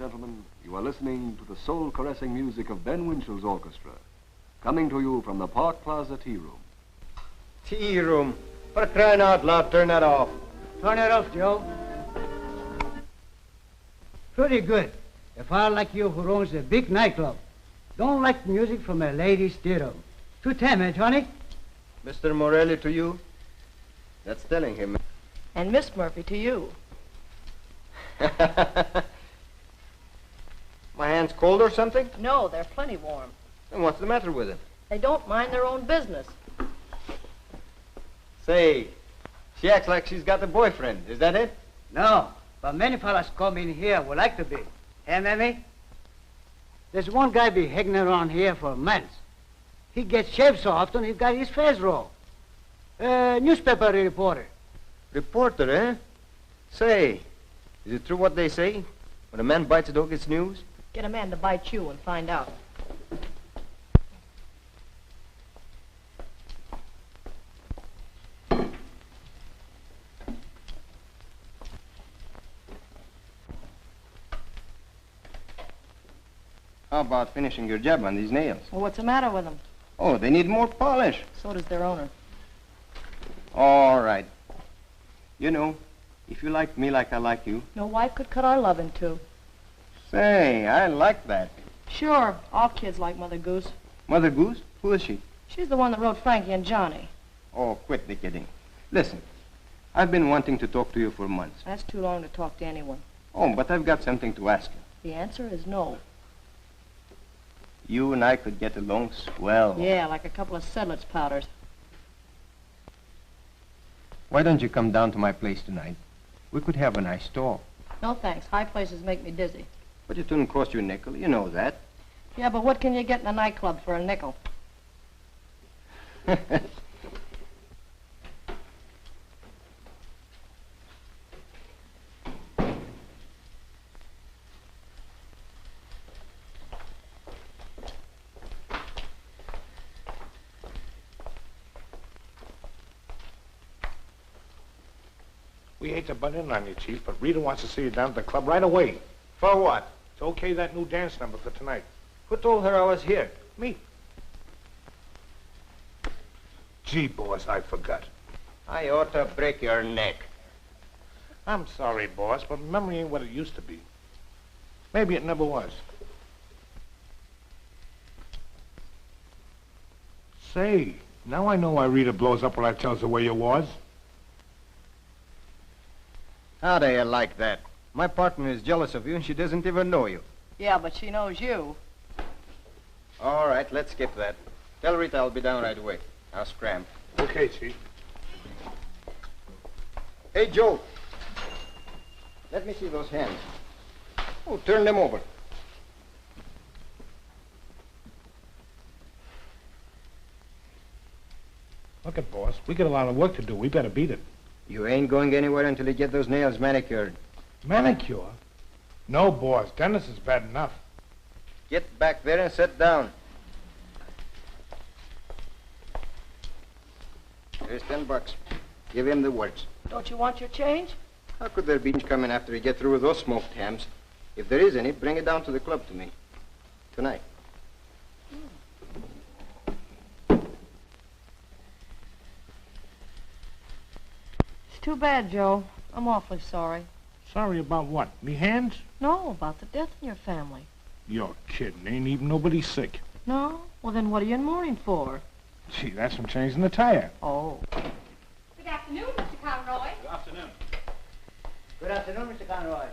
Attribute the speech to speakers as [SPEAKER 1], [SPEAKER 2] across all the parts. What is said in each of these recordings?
[SPEAKER 1] gentlemen, you are listening to the soul-caressing music of Ben Winchell's orchestra, coming to you from the Park Plaza Tea Room.
[SPEAKER 2] Tea room? For crying out loud, turn that off.
[SPEAKER 3] Turn it off, Joe. Pretty good. A fellow like you who owns a big nightclub don't like music from a ladies' theater. 210, eh, Johnny?
[SPEAKER 2] Mr. Morelli to you? That's telling him.
[SPEAKER 4] And Miss Murphy to you.
[SPEAKER 2] My hand's cold or something?
[SPEAKER 4] No, they're plenty warm.
[SPEAKER 2] Then what's the matter with it?
[SPEAKER 4] They don't mind their own business.
[SPEAKER 2] Say, she acts like she's got a boyfriend. Is that it?
[SPEAKER 3] No, but many fellas come in here would like to be. Eh, Mamie? There's one guy be hanging around here for months. He gets shaved so often he's got his face raw. Newspaper reporter.
[SPEAKER 2] Reporter, eh? Say, is it true what they say? When a man bites a dog, it's news?
[SPEAKER 4] Get a man to bite you and find out.
[SPEAKER 2] How about finishing your job on these nails?
[SPEAKER 4] Well, what's the matter with them?
[SPEAKER 2] Oh, they need more polish.
[SPEAKER 4] So does their owner.
[SPEAKER 2] All right. You know, if you like me like I like you.
[SPEAKER 4] No wife could cut our love in two.
[SPEAKER 2] Say, I like that.
[SPEAKER 4] Sure, all kids like Mother Goose.
[SPEAKER 2] Mother Goose? Who is she?
[SPEAKER 4] She's the one that wrote Frankie and Johnny.
[SPEAKER 2] Oh, quit the kidding. Listen, I've been wanting to talk to you for months.
[SPEAKER 4] That's too long to talk to anyone.
[SPEAKER 2] Oh, but I've got something to ask you.
[SPEAKER 4] The answer is no.
[SPEAKER 2] You and I could get along swell.
[SPEAKER 4] Yeah, like a couple of sedlitz powders.
[SPEAKER 2] Why don't you come down to my place tonight? We could have a nice talk.
[SPEAKER 4] No thanks. High places make me dizzy.
[SPEAKER 2] But it wouldn't cost you a nickel. You know that.
[SPEAKER 4] Yeah, but what can you get in a nightclub for a nickel?
[SPEAKER 5] We hate to butt in on you, Chief, but Rita wants to see you down at the club right away.
[SPEAKER 2] For what?
[SPEAKER 5] To okay that new dance number for tonight.
[SPEAKER 2] Who told her I was here?
[SPEAKER 5] Me. Gee, boss, I forgot.
[SPEAKER 2] I ought to break your neck.
[SPEAKER 5] I'm sorry, boss, but memory ain't what it used to be. Maybe it never was. Say, now I know why Rita blows up when I tells her where you was.
[SPEAKER 2] How do you like that? My partner is jealous of you and she doesn't even know you.
[SPEAKER 4] Yeah, but she knows you.
[SPEAKER 2] All right, let's skip that. Tell Rita I'll be down right away. I'll scram.
[SPEAKER 5] Okay, Chief.
[SPEAKER 2] Hey, Joe. Let me see those hands. Oh, turn them over.
[SPEAKER 5] Look at boss. We got a lot of work to do. We better beat it.
[SPEAKER 2] You ain't going anywhere until you get those nails manicured.
[SPEAKER 5] Manicure? No, boss. Dennis is bad enough.
[SPEAKER 2] Get back there and sit down. Here's $10. Give him the works.
[SPEAKER 4] Don't you want your change?
[SPEAKER 2] How could there be change coming after you get through with those smoked hams? If there is any, bring it down to the club to me. Tonight.
[SPEAKER 4] It's too bad, Joe. I'm awfully sorry.
[SPEAKER 5] Sorry about what? Me hands?
[SPEAKER 4] No, about the death in your family.
[SPEAKER 5] You're kidding. Ain't even nobody sick.
[SPEAKER 4] No? Well, then what are you in mourning for?
[SPEAKER 5] Gee, that's from changing the tire.
[SPEAKER 4] Oh.
[SPEAKER 6] Good afternoon, Mr. Conroy.
[SPEAKER 7] Good afternoon.
[SPEAKER 3] Good afternoon, Mr. Conroy.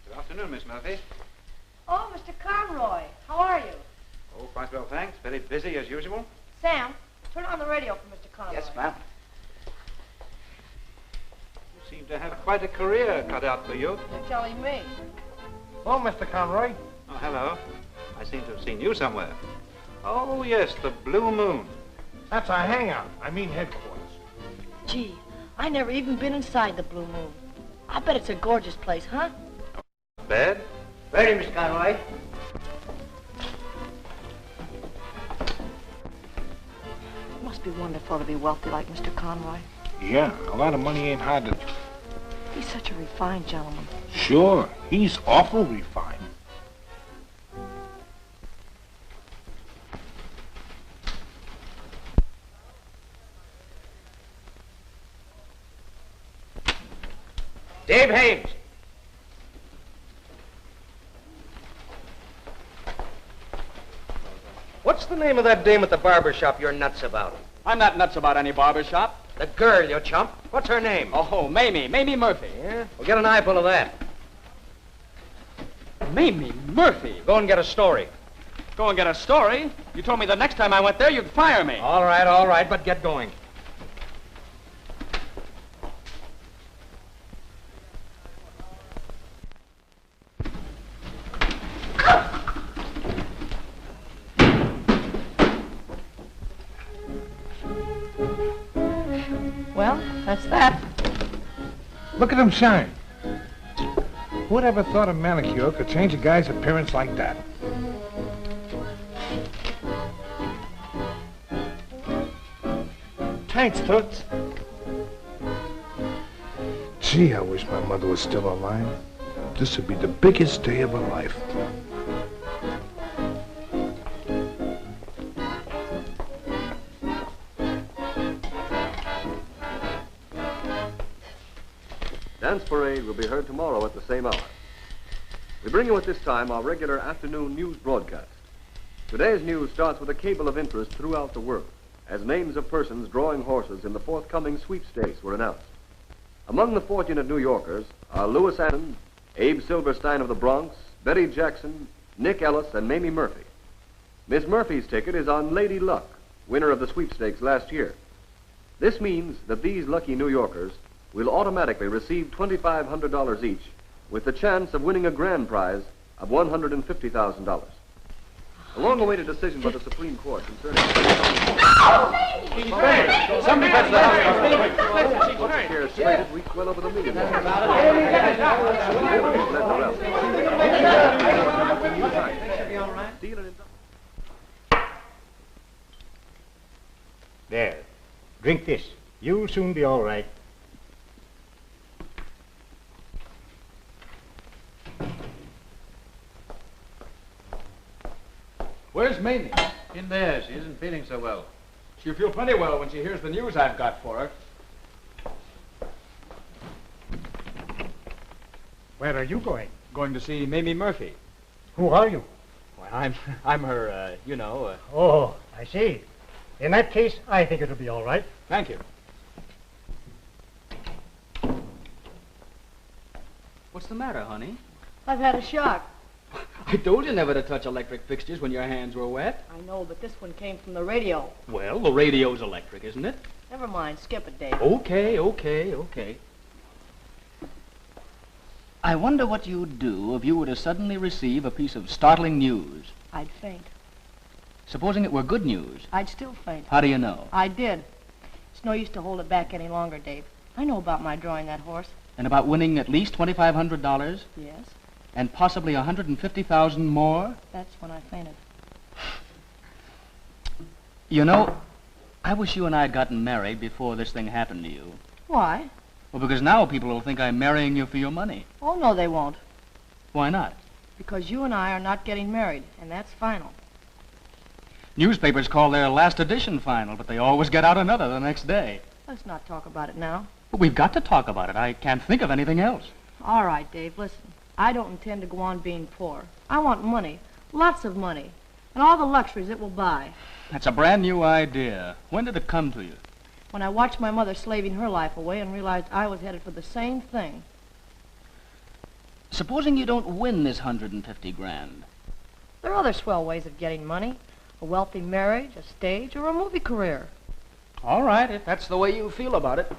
[SPEAKER 7] Good afternoon, Miss Murphy.
[SPEAKER 4] Oh, Mr. Conroy. How are you?
[SPEAKER 7] Oh, quite well, thanks. Very busy as usual.
[SPEAKER 4] Sam, turn on the radio for Mr. Conroy.
[SPEAKER 7] Yes, ma'am. You seem to have quite a career cut out for you.
[SPEAKER 4] You're telling me.
[SPEAKER 5] Hello, Mr. Conroy.
[SPEAKER 7] Oh, hello. I seem to have seen you somewhere. Oh, yes, the Blue Moon.
[SPEAKER 5] That's our hangout. I mean headquarters.
[SPEAKER 4] Gee, I never even been inside the Blue Moon. I bet it's a gorgeous place, huh?
[SPEAKER 7] Bad?
[SPEAKER 3] Ready, Mr. Conroy.
[SPEAKER 4] It must be wonderful to be wealthy like Mr. Conroy.
[SPEAKER 5] Yeah, a lot of money ain't hard to...
[SPEAKER 4] He's such a refined gentleman.
[SPEAKER 5] Sure, he's awful refined.
[SPEAKER 8] Dave Haines. What's the name of that dame at the barber shop you're nuts about?
[SPEAKER 9] I'm not nuts about any barber shop.
[SPEAKER 8] The girl, you chump. What's her name?
[SPEAKER 9] Oh, Mamie Murphy.
[SPEAKER 8] Yeah? Well, get an eyeful of that.
[SPEAKER 9] Mamie Murphy?
[SPEAKER 8] Go and get a story.
[SPEAKER 9] Go and get a story? You told me the next time I went there, you'd fire me.
[SPEAKER 8] All right, but get going.
[SPEAKER 4] Well, that's that.
[SPEAKER 5] Look at him shine. Who'd ever thought a manicure could change a guy's appearance like that? Thanks, Toots. Gee, I wish my mother was still alive. This would be the biggest day of her life.
[SPEAKER 1] Dance Parade will be heard tomorrow at the same hour. We bring you at this time our regular afternoon news broadcast. Today's news starts with a cable of interest throughout the world, as names of persons drawing horses in the forthcoming sweepstakes were announced. Among the fortunate New Yorkers are Louis Anton, Abe Silverstein of the Bronx, Betty Jackson, Nick Ellis, and Mamie Murphy. Miss Murphy's ticket is on Lady Luck, winner of the sweepstakes last year. This means that these lucky New Yorkers will automatically receive $2,500 each, with the chance of winning a grand prize of $150,000. A long-awaited decision by the Supreme Court concerning...
[SPEAKER 9] Somebody fetch the house.
[SPEAKER 1] Shares traded reached well over the $1 million.
[SPEAKER 10] There. Drink this. You'll soon be all right.
[SPEAKER 9] Where's Mamie? In there. She isn't feeling so well. She'll feel plenty well when she hears the news I've got for her.
[SPEAKER 10] Where are you going?
[SPEAKER 9] Going to see Mamie Murphy.
[SPEAKER 10] Who are you?
[SPEAKER 9] Well, I'm her,
[SPEAKER 10] Oh, I see. In that case, I think it'll be all right.
[SPEAKER 9] Thank you. What's the matter, honey?
[SPEAKER 4] I've had a shock.
[SPEAKER 9] I told you never to touch electric fixtures when your hands were wet.
[SPEAKER 4] I know, but this one came from the radio.
[SPEAKER 9] Well, the radio's electric, isn't it?
[SPEAKER 4] Never mind, skip it, Dave.
[SPEAKER 9] Okay. I wonder what you'd do if you were to suddenly receive a piece of startling news.
[SPEAKER 4] I'd faint.
[SPEAKER 9] Supposing it were good news.
[SPEAKER 4] I'd still faint.
[SPEAKER 9] How do you know?
[SPEAKER 4] I did. It's no use to hold it back any longer, Dave. I know about my drawing that horse.
[SPEAKER 9] And about winning at least $2,500?
[SPEAKER 4] Yes.
[SPEAKER 9] And possibly $150,000 more?
[SPEAKER 4] That's when I fainted.
[SPEAKER 9] You know, I wish you and I had gotten married before this thing happened to you.
[SPEAKER 4] Why?
[SPEAKER 9] Well, because now people will think I'm marrying you for your money.
[SPEAKER 4] Oh, no, they won't.
[SPEAKER 9] Why not?
[SPEAKER 4] Because you and I are not getting married, and that's final.
[SPEAKER 9] Newspapers call their last edition final, but they always get out another the next day.
[SPEAKER 4] Let's not talk about it now.
[SPEAKER 9] But we've got to talk about it. I can't think of anything else.
[SPEAKER 4] All right, Dave, listen. I don't intend to go on being poor. I want money, lots of money, and all the luxuries it will buy.
[SPEAKER 9] That's a brand new idea. When did it come to you?
[SPEAKER 4] When I watched my mother slaving her life away and realized I was headed for the same thing.
[SPEAKER 9] Supposing you don't win this $150,000.
[SPEAKER 4] There are other swell ways of getting money. A wealthy marriage, a stage, or a movie career.
[SPEAKER 9] All right, if that's the way you feel about it.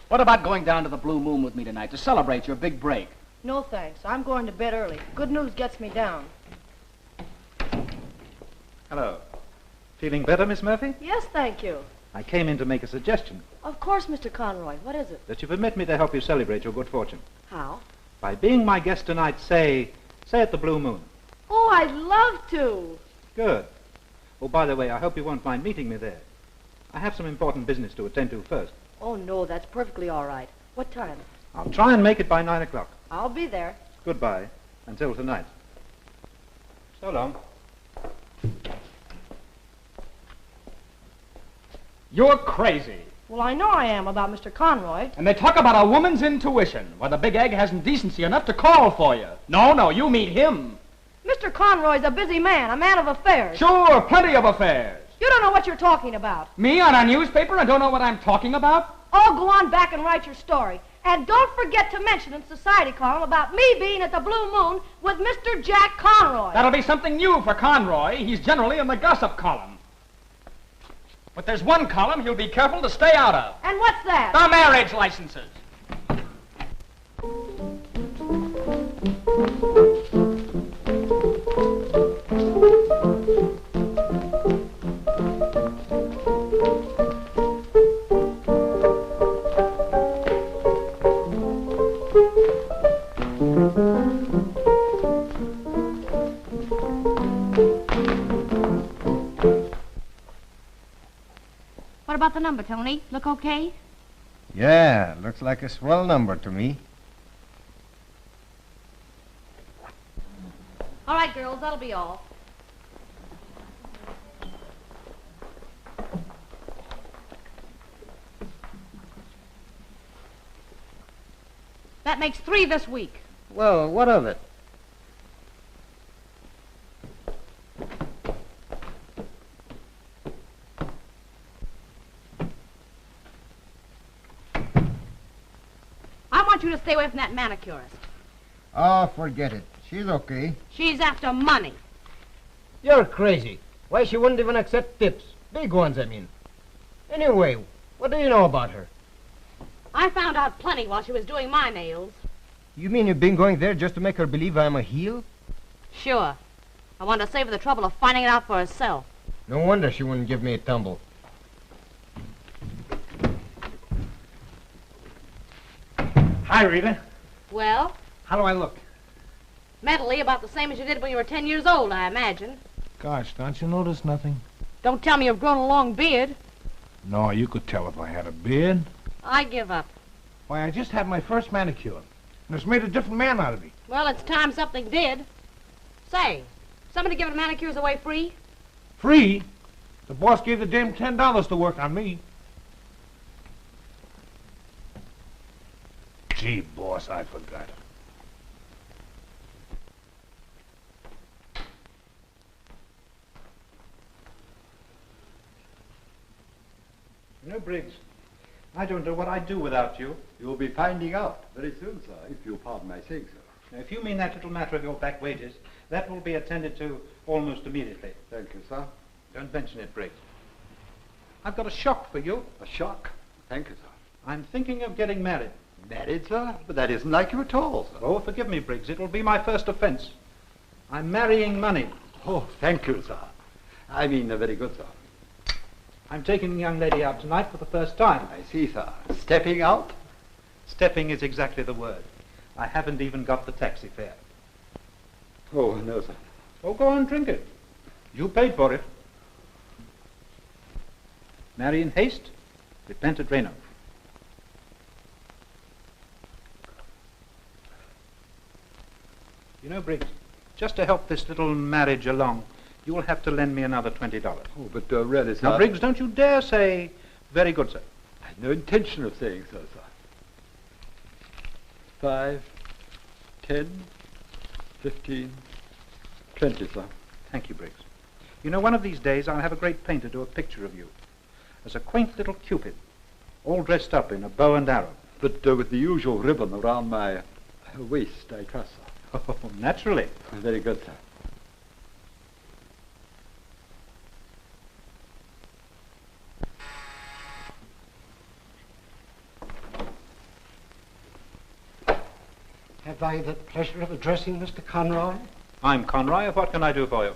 [SPEAKER 9] What about going down to the Blue Moon with me tonight to celebrate your big break?
[SPEAKER 4] No, thanks. I'm going to bed early. Good news gets me down.
[SPEAKER 7] Hello. Feeling better, Miss Murphy?
[SPEAKER 4] Yes, thank you.
[SPEAKER 7] I came in to make a suggestion.
[SPEAKER 4] Of course, Mr. Conroy. What is it?
[SPEAKER 7] That you permit me to help you celebrate your good fortune.
[SPEAKER 4] How?
[SPEAKER 7] By being my guest tonight, say at the Blue Moon.
[SPEAKER 4] Oh, I'd love to.
[SPEAKER 7] Good. Oh, by the way, I hope you won't mind meeting me there. I have some important business to attend to first.
[SPEAKER 4] Oh, no, that's perfectly all right. What time?
[SPEAKER 7] I'll try and make it by 9 o'clock.
[SPEAKER 4] I'll be there.
[SPEAKER 7] Goodbye. Until tonight. So long.
[SPEAKER 8] You're crazy.
[SPEAKER 4] Well, I know I am about Mr. Conroy.
[SPEAKER 8] And they talk about a woman's intuition. Well, the big egg hasn't decency enough to call for you. No, you meet him.
[SPEAKER 4] Mr. Conroy's a busy man, a man of affairs.
[SPEAKER 8] Sure, plenty of affairs.
[SPEAKER 4] You don't know what you're talking about.
[SPEAKER 8] Me on a newspaper and don't know what I'm talking about?
[SPEAKER 4] Oh, go on back and write your story. And don't forget to mention in society column about me being at the Blue Moon with Mr. Jack Conroy.
[SPEAKER 8] That'll be something new for Conroy. He's generally in the gossip column. But there's one column he'll be careful to stay out of.
[SPEAKER 4] And what's that?
[SPEAKER 8] The marriage licenses.
[SPEAKER 6] What about the number, Tony? Look okay?
[SPEAKER 2] Yeah, looks like a swell number to me.
[SPEAKER 6] All right, girls, that'll be all. That makes 3 this week.
[SPEAKER 2] Well, what of it?
[SPEAKER 6] I want you to stay away from that manicurist.
[SPEAKER 2] Oh, forget it. She's okay.
[SPEAKER 6] She's after money.
[SPEAKER 2] You're crazy. Why, she wouldn't even accept tips. Big ones, I mean. Anyway, what do you know about her?
[SPEAKER 6] I found out plenty while she was doing my nails.
[SPEAKER 2] You mean you've been going there just to make her believe I'm a heel?
[SPEAKER 6] Sure. I wanted to save her the trouble of finding it out for herself.
[SPEAKER 2] No wonder she wouldn't give me a tumble.
[SPEAKER 5] Hi, Rita.
[SPEAKER 6] Well,
[SPEAKER 5] How do I look?
[SPEAKER 6] mentally about the same as you did when you were 10 years old, I imagine.
[SPEAKER 5] Gosh, don't you notice nothing?
[SPEAKER 6] Don't tell me you've grown a long beard.
[SPEAKER 5] No, you could tell if I had a beard.
[SPEAKER 6] I give up.
[SPEAKER 5] Why, I just had my first manicure, and it's made a different man out of me.
[SPEAKER 6] Well, it's time something did. Say, somebody giving manicures away free?
[SPEAKER 5] Free? The boss gave the dame $10 to work on me. Gee, boss, I forgot.
[SPEAKER 7] You know, Briggs, I don't know what I'd do without you.
[SPEAKER 1] You'll be finding out very soon, sir, if you'll pardon my saying so.
[SPEAKER 7] Now, if you mean that little matter of your back wages, that will be attended to almost immediately.
[SPEAKER 1] Thank you, sir.
[SPEAKER 7] Don't mention it, Briggs. I've got a shock for you.
[SPEAKER 1] A shock? Thank you, sir.
[SPEAKER 7] I'm thinking of getting married.
[SPEAKER 1] Married, sir? But that isn't like you at all, sir.
[SPEAKER 7] Oh, forgive me, Briggs. It will be my first offense. I'm marrying money.
[SPEAKER 1] Oh, thank you, sir. I mean, very good, sir.
[SPEAKER 7] I'm taking the young lady out tonight for the first time.
[SPEAKER 1] I see, sir. Stepping out?
[SPEAKER 7] Stepping is exactly the word. I haven't even got the taxi fare.
[SPEAKER 1] Oh, no, sir.
[SPEAKER 7] Oh, go on, drink it. You paid for it. Marry in haste, repent at Reno. You know, Briggs, just to help this little marriage along, you'll have to lend me another $20.
[SPEAKER 1] Oh, but really, sir...
[SPEAKER 7] Now, Briggs, don't you dare say, very good, sir.
[SPEAKER 1] I had no intention of saying so, sir. 5, 10, 15, 20, sir.
[SPEAKER 7] Thank you, Briggs. You know, one of these days I'll have a great painter do a picture of you as a quaint little Cupid, all dressed up in a bow and arrow.
[SPEAKER 1] But with the usual ribbon around my waist, I trust, sir.
[SPEAKER 7] Oh, naturally.
[SPEAKER 1] Very good, sir.
[SPEAKER 10] Have I the pleasure of addressing Mr. Conroy?
[SPEAKER 7] I'm Conroy. What can I do for you?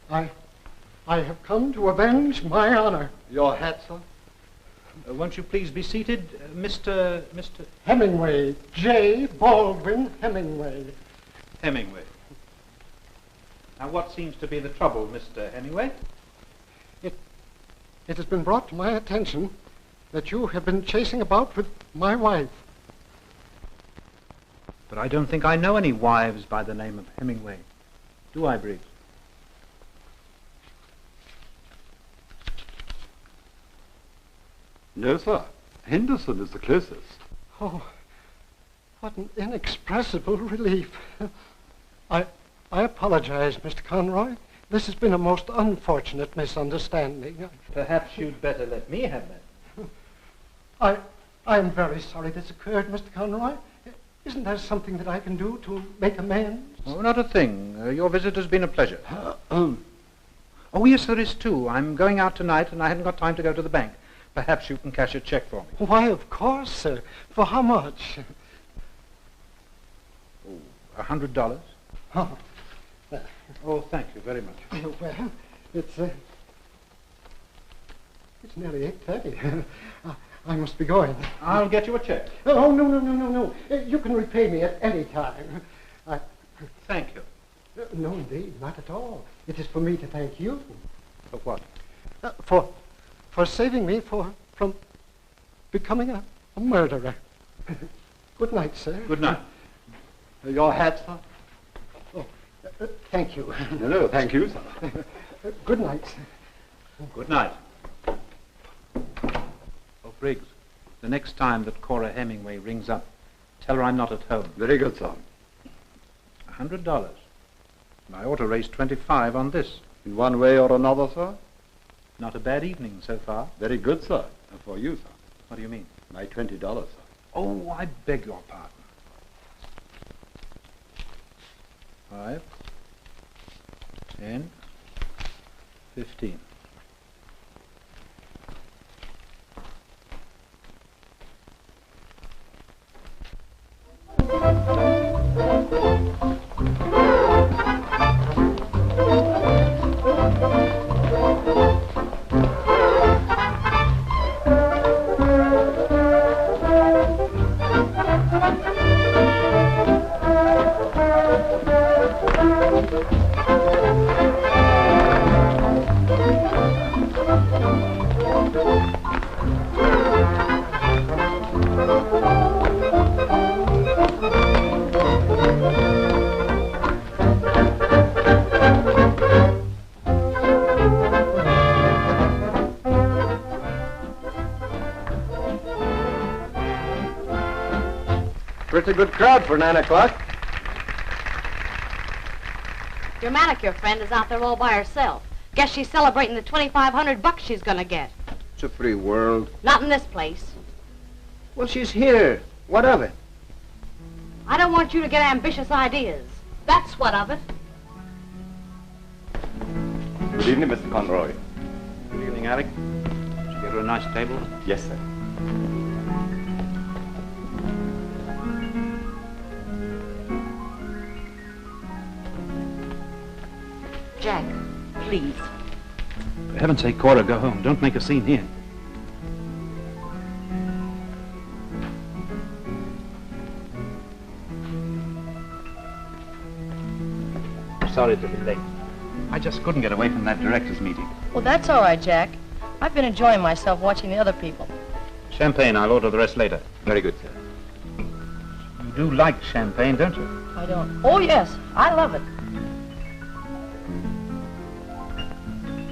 [SPEAKER 10] I have come to avenge my honor.
[SPEAKER 1] Your hat, sir?
[SPEAKER 7] Won't you please be seated, Mr.
[SPEAKER 10] Hemingway, J. Baldwin Hemingway.
[SPEAKER 7] Hemingway. Now, what seems to be the trouble, Mr. Hemingway?
[SPEAKER 11] it has been brought to my attention that you have been chasing about with my wife.
[SPEAKER 7] But I don't think I know any wives by the name of Hemingway. Do I, Briggs?
[SPEAKER 12] No, sir. Henderson is the closest.
[SPEAKER 11] Oh, what an inexpressible relief. I apologize, Mr. Conroy. This has been a most unfortunate misunderstanding.
[SPEAKER 7] Perhaps you'd better let me have that.
[SPEAKER 11] I am very sorry this occurred, Mr. Conroy. Isn't there something that I can do to make amends?
[SPEAKER 7] Oh, not a thing. Your visit has been a pleasure. Oh, yes, there is too. I'm going out tonight and I haven't got time to go to the bank. Perhaps you can cash a check for me.
[SPEAKER 11] Why, of course, sir. For how much?
[SPEAKER 7] $100.
[SPEAKER 11] Oh,
[SPEAKER 7] Oh, thank you very much.
[SPEAKER 11] well, it's nearly 8:30. I must be going.
[SPEAKER 7] I'll get you a check.
[SPEAKER 11] Oh, no. You can repay me at any time.
[SPEAKER 7] Thank you.
[SPEAKER 11] No, indeed, not at all. It is for me to thank you.
[SPEAKER 7] For what?
[SPEAKER 11] For saving me from becoming a murderer. Good night, sir.
[SPEAKER 7] Good night.
[SPEAKER 12] Your hat, sir?
[SPEAKER 11] Thank you.
[SPEAKER 12] No, thank you, sir.
[SPEAKER 11] Good night, sir.
[SPEAKER 7] Good night. Oh, Briggs, the next time that Cora Hemingway rings up, tell her I'm not at home.
[SPEAKER 12] Very good, sir.
[SPEAKER 7] $100. And I ought to raise 25 on this.
[SPEAKER 12] In one way or another, sir?
[SPEAKER 7] Not a bad evening so far.
[SPEAKER 12] Very good, sir. And for you, sir.
[SPEAKER 7] What do you mean?
[SPEAKER 12] My $20, sir.
[SPEAKER 7] Oh, I beg your pardon. 5, 10, 15.
[SPEAKER 1] Pretty good crowd for 9 o'clock.
[SPEAKER 6] Your manicure friend is out there all by herself. Guess she's celebrating the $2,500 she's gonna get.
[SPEAKER 2] It's a free world.
[SPEAKER 6] Not in this place.
[SPEAKER 2] Well, she's here. What of it?
[SPEAKER 6] I don't want you to get ambitious ideas. That's what of it.
[SPEAKER 1] Good evening, Mr. Conroy.
[SPEAKER 7] Good evening, Alec. Did you get her a nice table?
[SPEAKER 1] Yes, sir.
[SPEAKER 6] Jack, please.
[SPEAKER 7] For heaven's sake, Cora, go home. Don't make a scene here. Sorry to be late. I just couldn't get away from that directors' meeting.
[SPEAKER 4] Well, that's all right, Jack. I've been enjoying myself watching the other people.
[SPEAKER 7] Champagne, I'll order the rest later.
[SPEAKER 1] Very good, sir.
[SPEAKER 7] You do like champagne, don't you?
[SPEAKER 4] I don't. Oh, yes. I love it.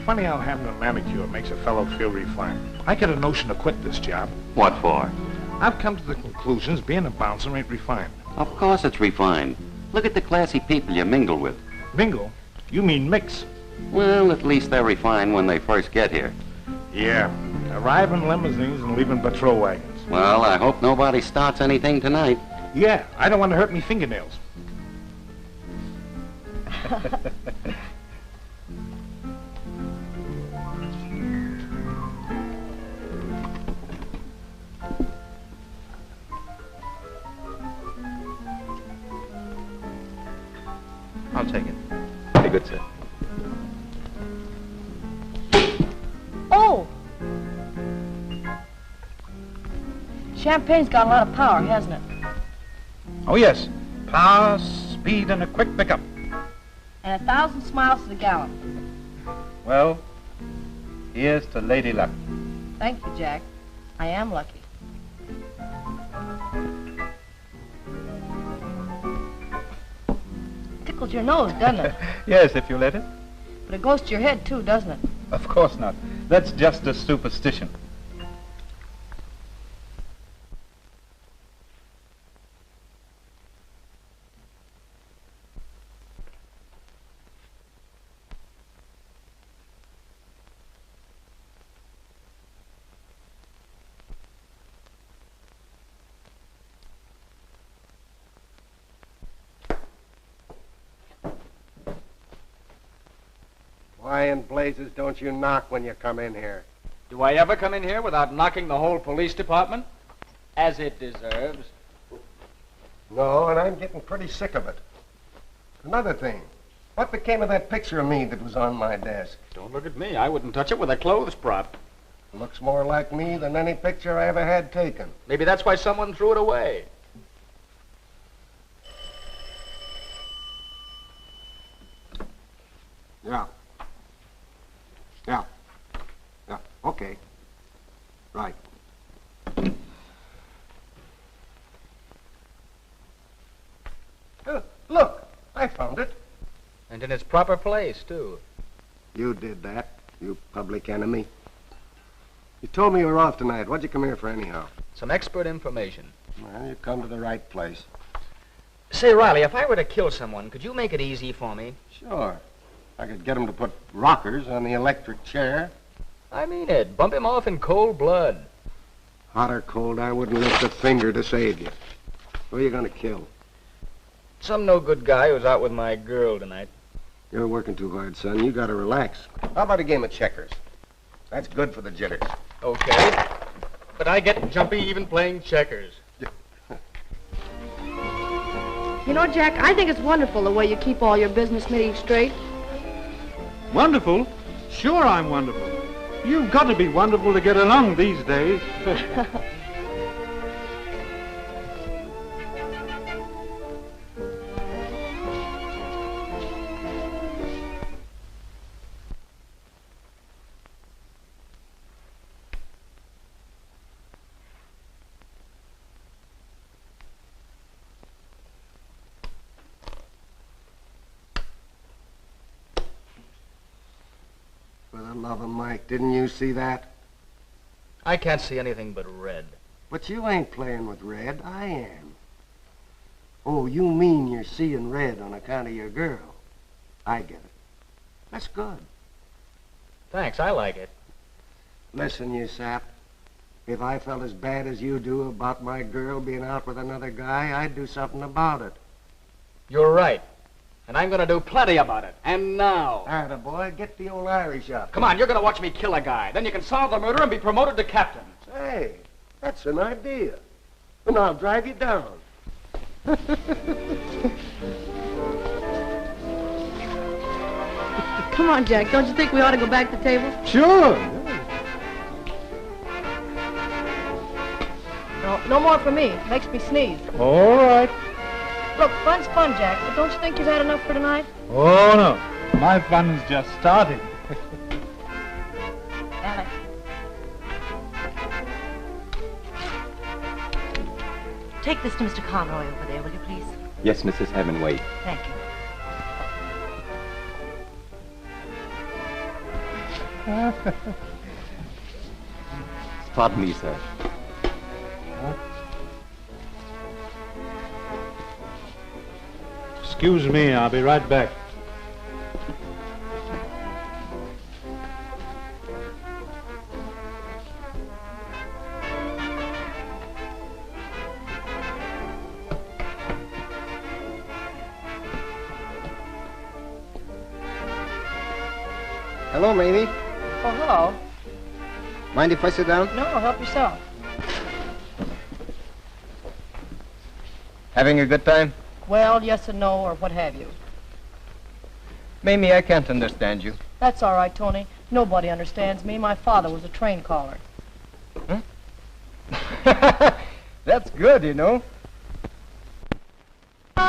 [SPEAKER 5] Funny how having a manicure makes a fellow feel refined. I get a notion to quit this job.
[SPEAKER 13] What for?
[SPEAKER 5] I've come to the conclusions being a bouncer ain't refined.
[SPEAKER 13] Of course it's refined. Look at the classy people you mingle with.
[SPEAKER 5] Mingle? You mean mix?
[SPEAKER 13] Well, at least they're refined when they first get here.
[SPEAKER 5] Yeah, arrive in limousines and leave in patrol wagons.
[SPEAKER 13] Well, I hope nobody starts anything tonight.
[SPEAKER 5] Yeah, I don't want to hurt me fingernails.
[SPEAKER 7] I'll take it.
[SPEAKER 1] Very good, sir.
[SPEAKER 4] Oh! Champagne's got a lot of power, hasn't it?
[SPEAKER 7] Oh, yes. Power, speed, and a quick pickup.
[SPEAKER 4] And 1,000 miles to the gallon.
[SPEAKER 7] Well,
[SPEAKER 9] Here's to Lady Luck.
[SPEAKER 4] Thank you, Jack. I am lucky. Tickles your nose, doesn't it?
[SPEAKER 9] Yes, if you let it.
[SPEAKER 4] But it goes to your head, too, doesn't it?
[SPEAKER 9] Of course not. That's just a superstition.
[SPEAKER 14] Why in blazes don't you knock when you come in here?
[SPEAKER 8] Do I ever come in here without knocking the whole police department? As it deserves.
[SPEAKER 14] No, and I'm getting pretty sick of it. Another thing, what became of that picture of me that was on my desk?
[SPEAKER 8] Don't look at me. I wouldn't touch it with a clothes prop.
[SPEAKER 14] Looks more like me than any picture I ever had taken.
[SPEAKER 8] Maybe that's why someone threw it away.
[SPEAKER 14] Yeah. Yeah, okay. Right. Look, I found it.
[SPEAKER 8] And in its proper place, too.
[SPEAKER 14] You did that, you public enemy. You told me you were off tonight. What'd you come here for anyhow?
[SPEAKER 8] Some expert information.
[SPEAKER 14] Well, you come to the right place.
[SPEAKER 8] Say, Riley, if I were to kill someone, could you make it easy for me?
[SPEAKER 14] Sure. I could get him to put rockers on the electric chair.
[SPEAKER 8] I mean it. Bump him off in cold blood.
[SPEAKER 14] Hot or cold, I wouldn't lift a finger to save you. Who are you going to kill?
[SPEAKER 8] Some no-good guy who's out with my girl tonight.
[SPEAKER 14] You're working too hard, son. You got to relax. How about a game of checkers? That's good for the jitters.
[SPEAKER 8] Okay. But I get jumpy even playing checkers.
[SPEAKER 4] You know, Jack, I think it's wonderful the way you keep all your business meetings straight.
[SPEAKER 5] Wonderful? Sure I'm wonderful. You've got to be wonderful to get along these days.
[SPEAKER 14] For the love of Mike, didn't you see that?
[SPEAKER 8] I can't see anything but red.
[SPEAKER 14] But you ain't playing with red. I am. Oh, you mean you're seeing red on account of your girl. I get it. That's good.
[SPEAKER 8] Thanks, I like it.
[SPEAKER 14] Listen, you sap. If I felt as bad as you do about my girl being out with another guy, I'd do something about it.
[SPEAKER 8] You're right. And I'm going to do plenty about it. And now.
[SPEAKER 14] Attaboy, get the old Irish up.
[SPEAKER 8] Come on, you're going to watch me kill a guy. Then you can solve the murder and be promoted to captain.
[SPEAKER 14] Hey, that's an idea. And I'll drive you down.
[SPEAKER 4] Come on, Jack. Don't you think we ought to go back to the table?
[SPEAKER 5] Sure.
[SPEAKER 4] No more for me. Makes me sneeze.
[SPEAKER 5] All right.
[SPEAKER 4] Look, fun's fun, Jack, but don't you think you've had enough for tonight?
[SPEAKER 5] Oh, no. My fun's just starting.
[SPEAKER 4] Alec.
[SPEAKER 6] Take this to Mr. Conroy over there, will you please?
[SPEAKER 12] Yes, Mrs. Hemingway.
[SPEAKER 6] Thank you.
[SPEAKER 12] Pardon me, sir.
[SPEAKER 5] Excuse me, I'll be right back.
[SPEAKER 14] Hello, Mamie.
[SPEAKER 4] Oh, hello.
[SPEAKER 14] Mind if I sit down?
[SPEAKER 4] No, help yourself.
[SPEAKER 2] Having a good time?
[SPEAKER 4] Well, yes and no, or what have you.
[SPEAKER 2] Mamie, I can't understand you.
[SPEAKER 4] That's all right, Tony. Nobody understands me. My father was a train caller.
[SPEAKER 2] Huh? That's good, you know.
[SPEAKER 8] The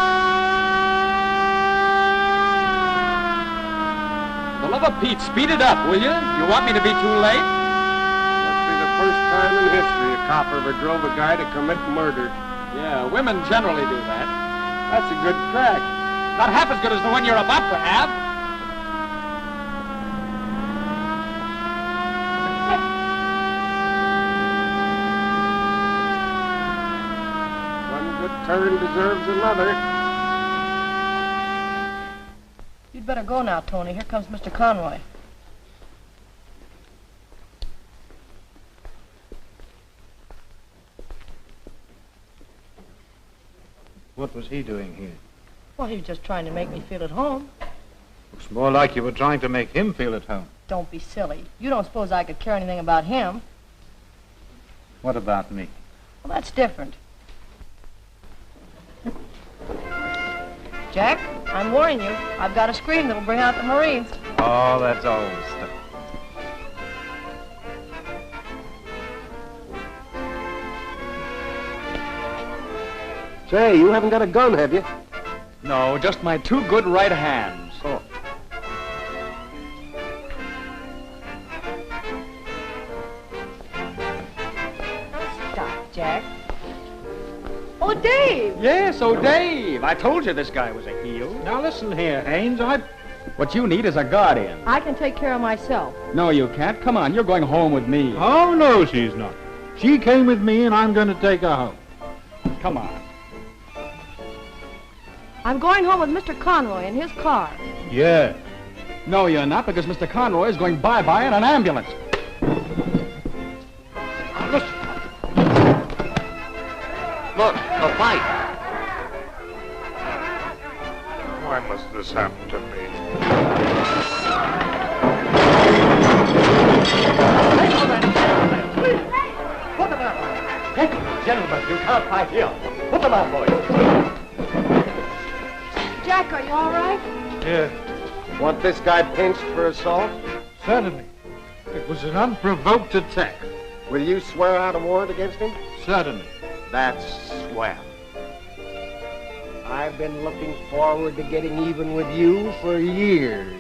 [SPEAKER 8] love of Pete, speed it up, will you? You want me to be too late?
[SPEAKER 14] Must be the first time in history a cop ever drove a guy to commit murder.
[SPEAKER 8] Yeah, women generally do that. That's a good crack. Not half as good as the one you're about to have.
[SPEAKER 14] One good turn deserves another.
[SPEAKER 4] You'd better go now, Tony. Here comes Mr. Conroy.
[SPEAKER 5] What was he doing here?
[SPEAKER 4] Well, he was just trying to make me feel at home.
[SPEAKER 5] Looks more like you were trying to make him feel at home.
[SPEAKER 4] Don't be silly. You don't suppose I could care anything about him?
[SPEAKER 5] What about me?
[SPEAKER 4] Well, that's different. Jack, I'm warning you. I've got a scream that'll bring out the Marines.
[SPEAKER 5] Oh, that's old stuff.
[SPEAKER 14] Say, you haven't got a gun, have you?
[SPEAKER 8] No, just my two good right hands.
[SPEAKER 14] Oh.
[SPEAKER 4] Stop, Jack. Oh, Dave!
[SPEAKER 8] Yes, oh, Dave. I told you this guy was a heel.
[SPEAKER 5] Now listen here, Haines.
[SPEAKER 8] What you need is a guardian.
[SPEAKER 4] I can take care of myself.
[SPEAKER 8] No, you can't. Come on, you're going home with me.
[SPEAKER 5] Oh, no, she's not. She came with me, and I'm going to take her home.
[SPEAKER 8] Come on.
[SPEAKER 4] I'm going home with Mr. Conroy in his car.
[SPEAKER 5] Yeah.
[SPEAKER 8] No, you're not, because Mr. Conroy is going bye-bye in an ambulance.
[SPEAKER 5] Listen.
[SPEAKER 13] Look, a fight.
[SPEAKER 5] Why must this happen to me?
[SPEAKER 2] Put them out. Gentlemen, you can't fight here. Put them out, boys.
[SPEAKER 4] Jack, are you all right?
[SPEAKER 5] Yeah,
[SPEAKER 14] Want this guy pinched for assault?
[SPEAKER 5] certainly. It was an unprovoked attack.
[SPEAKER 14] Will you swear out a warrant against him?
[SPEAKER 5] Certainly.
[SPEAKER 14] That's swell. I've been looking forward to getting even with you for years.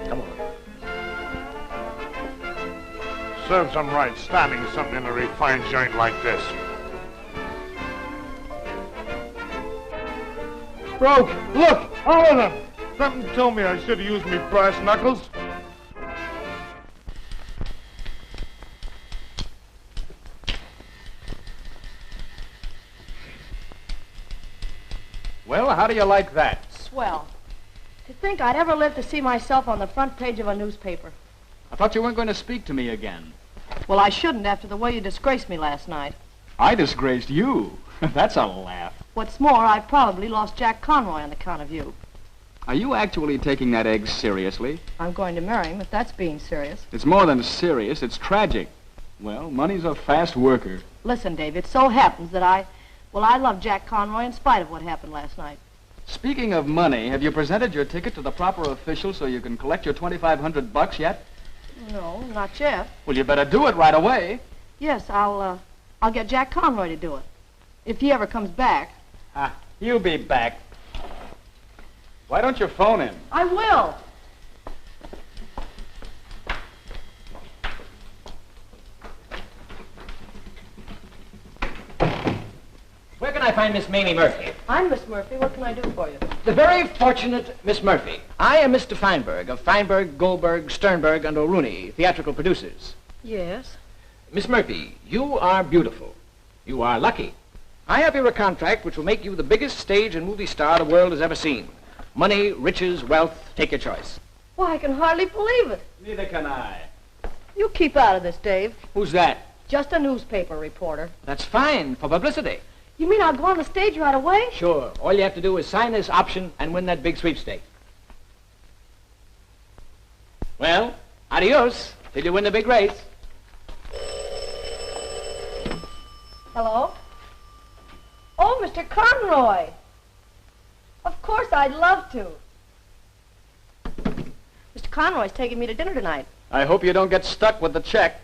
[SPEAKER 14] Come on.
[SPEAKER 5] Serves them right standing something in a refined joint like this. Broke! Look! All of them! Something told me I should have used me brass knuckles.
[SPEAKER 8] Well, how do you like that?
[SPEAKER 4] Swell. To think I'd ever live to see myself on the front page of a newspaper.
[SPEAKER 8] I thought you weren't going to speak to me again.
[SPEAKER 4] Well, I shouldn't after the way you disgraced me last night.
[SPEAKER 8] I disgraced you. That's a laugh.
[SPEAKER 4] What's more, I probably lost Jack Conroy on account of you.
[SPEAKER 8] Are you actually taking that egg seriously?
[SPEAKER 4] I'm going to marry him if that's being serious.
[SPEAKER 8] It's more than serious, it's tragic. Well, money's a fast worker.
[SPEAKER 4] Listen, Dave, it so happens that I love Jack Conroy in spite of what happened last night.
[SPEAKER 8] Speaking of money, have you presented your ticket to the proper official so you can collect your $2,500 yet?
[SPEAKER 4] No, not yet.
[SPEAKER 8] Well, you better do it right away.
[SPEAKER 4] Yes, I'll get Jack Conroy to do it. If he ever comes back.
[SPEAKER 8] Ah, he'll be back. Why don't you phone him?
[SPEAKER 4] I will.
[SPEAKER 2] Where can I find Miss Mamie Murphy?
[SPEAKER 4] I'm Miss Murphy. What can I do for you?
[SPEAKER 2] The very fortunate Miss Murphy. I am Mr. Feinberg of Feinberg, Goldberg, Sternberg, and O'Rooney, theatrical producers.
[SPEAKER 4] Yes.
[SPEAKER 2] Miss Murphy, you are beautiful. You are lucky. I have here a contract which will make you the biggest stage and movie star the world has ever seen. Money, riches, wealth, take your choice.
[SPEAKER 4] Why, I can hardly believe it.
[SPEAKER 8] Neither can I.
[SPEAKER 4] You keep out of this, Dave.
[SPEAKER 2] Who's that?
[SPEAKER 4] Just a newspaper reporter.
[SPEAKER 2] That's fine, for publicity.
[SPEAKER 4] You mean I'll go on the stage right away?
[SPEAKER 2] Sure. All you have to do is sign this option and win that big sweepstake. Well, adios, till you win the big race.
[SPEAKER 4] Hello? Oh, Mr. Conroy. Of course, I'd love to. Mr. Conroy's taking me to dinner tonight.
[SPEAKER 8] I hope you don't get stuck with the check.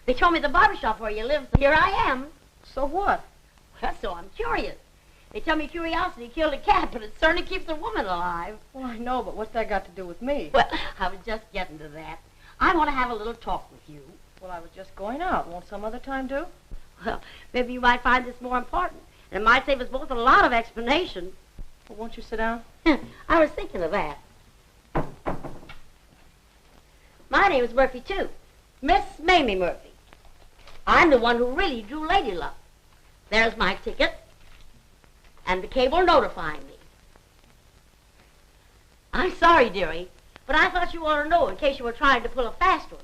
[SPEAKER 15] They told me the barber shop where you live, so here I am.
[SPEAKER 4] So what?
[SPEAKER 15] Well, so I'm curious. They tell me curiosity killed a cat, but it certainly keeps a woman alive.
[SPEAKER 4] Well, I know, but what's that got to do with me?
[SPEAKER 15] Well, I was just getting to that. I want to have a little talk with you.
[SPEAKER 4] Well, I was just going out. Won't some other time do?
[SPEAKER 15] Well, maybe you might find this more important. And it might save us both a lot of explanation.
[SPEAKER 4] Well, won't you sit down?
[SPEAKER 15] I was thinking of that. My name is Murphy, too. Miss Mamie Murphy. I'm the one who really drew Lady Luck. There's my ticket. And the cable notifying me. I'm sorry, dearie, but I thought you ought to know in case you were trying to pull a fast one.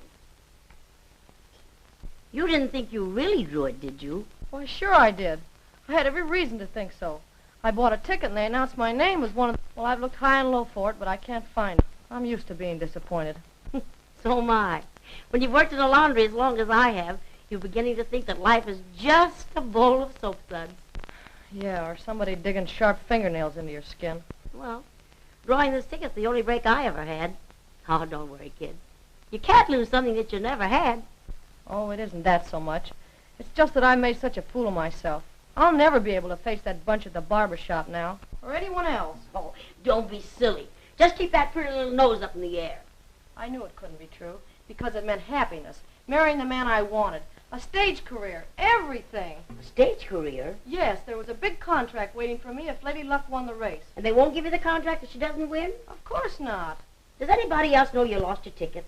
[SPEAKER 15] You didn't think you really drew it, did you?
[SPEAKER 4] Why, sure I did. I had every reason to think so. I bought a ticket and they announced my name was one of the... Well, I've looked high and low for it, but I can't find it. I'm used to being disappointed.
[SPEAKER 15] So am I. When you've worked in a laundry as long as I have, you're beginning to think that life is just a bowl of soap suds.
[SPEAKER 4] Yeah, or somebody digging sharp fingernails into your skin.
[SPEAKER 15] Well, drawing this ticket's the only break I ever had. Oh, don't worry, kid. You can't lose something that you never had.
[SPEAKER 4] Oh, it isn't that so much. It's just that I made such a fool of myself. I'll never be able to face that bunch at the barber shop now, or anyone else.
[SPEAKER 15] Oh, don't be silly. Just keep that pretty little nose up in the air.
[SPEAKER 4] I knew it couldn't be true, because it meant happiness, marrying the man I wanted, a stage career, everything.
[SPEAKER 15] A stage career?
[SPEAKER 4] Yes, there was a big contract waiting for me if Lady Luck won the race.
[SPEAKER 15] And they won't give you the contract if she doesn't win?
[SPEAKER 4] Of course not.
[SPEAKER 15] Does anybody else know you lost your ticket?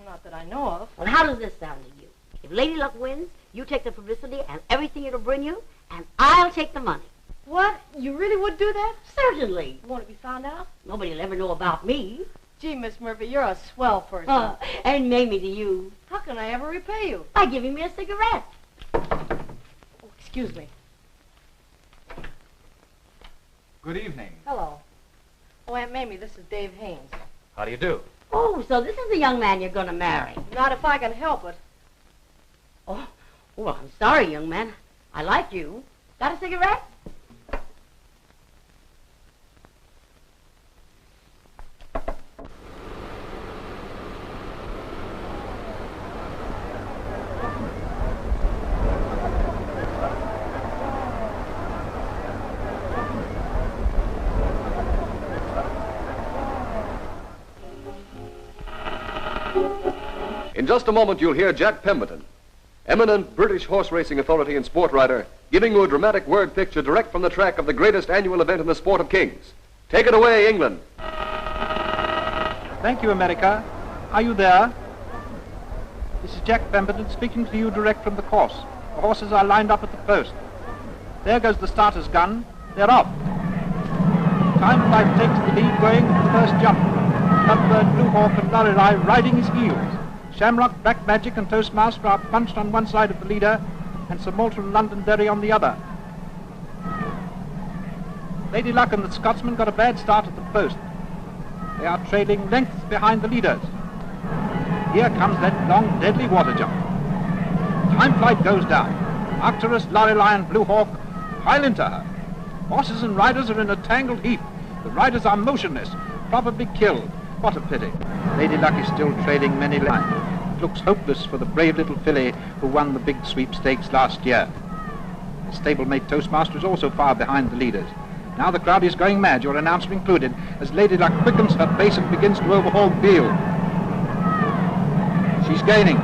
[SPEAKER 4] Not that I know of.
[SPEAKER 15] Well, how does this sound to you? If Lady Luck wins, you take the publicity and everything it'll bring you, and I'll take the money.
[SPEAKER 4] What? You really would do that?
[SPEAKER 15] Certainly.
[SPEAKER 4] Won't it be found out?
[SPEAKER 15] Nobody'll ever know about me.
[SPEAKER 4] Gee, Miss Murphy, you're a swell person.
[SPEAKER 15] And Mamie to you.
[SPEAKER 4] How can I ever repay you?
[SPEAKER 15] By giving me a cigarette.
[SPEAKER 4] Oh, excuse me.
[SPEAKER 9] Good evening.
[SPEAKER 4] Hello. Oh, Aunt Mamie, this is Dave Haines.
[SPEAKER 9] How do you do?
[SPEAKER 15] Oh, so this is the young man you're going to marry.
[SPEAKER 4] Not if I can help it.
[SPEAKER 15] Oh, well, I'm sorry, young man. I like you. Got a cigarette?
[SPEAKER 1] In just a moment, you'll hear Jack Pemberton, eminent British horse racing authority and sport writer, giving you a dramatic word picture direct from the track of the greatest annual event in the sport of kings. Take it away, England.
[SPEAKER 7] Thank you, America. Are you there? This is Jack Pemberton speaking to you direct from the course. The horses are lined up at the post. There goes the starter's gun. They're off. Time Flight takes the lead going to the first jump. Lovebird, Blue Hawk, and Lorelei riding his heels. Shamrock, Black Magic, and Toastmaster are punched on one side of the leader, and Sir Malton Londonderry on the other. Lady Luck and the Scotsman got a bad start at the post. They are trailing lengths behind the leaders. Here comes that long, deadly water jump. Time Flight goes down. Arcturus, Lorelei, and Blue Hawk pile into her. Horses and riders are in a tangled heap. The riders are motionless, probably killed. What a pity. Lady Luck is still trailing many lines. It looks hopeless for the brave little filly who won the big sweepstakes last year. The stablemate Toastmaster is also far behind the leaders. Now the crowd is going mad, your announcer included, as Lady Luck quickens her pace and begins to overhaul the field. She's gaining.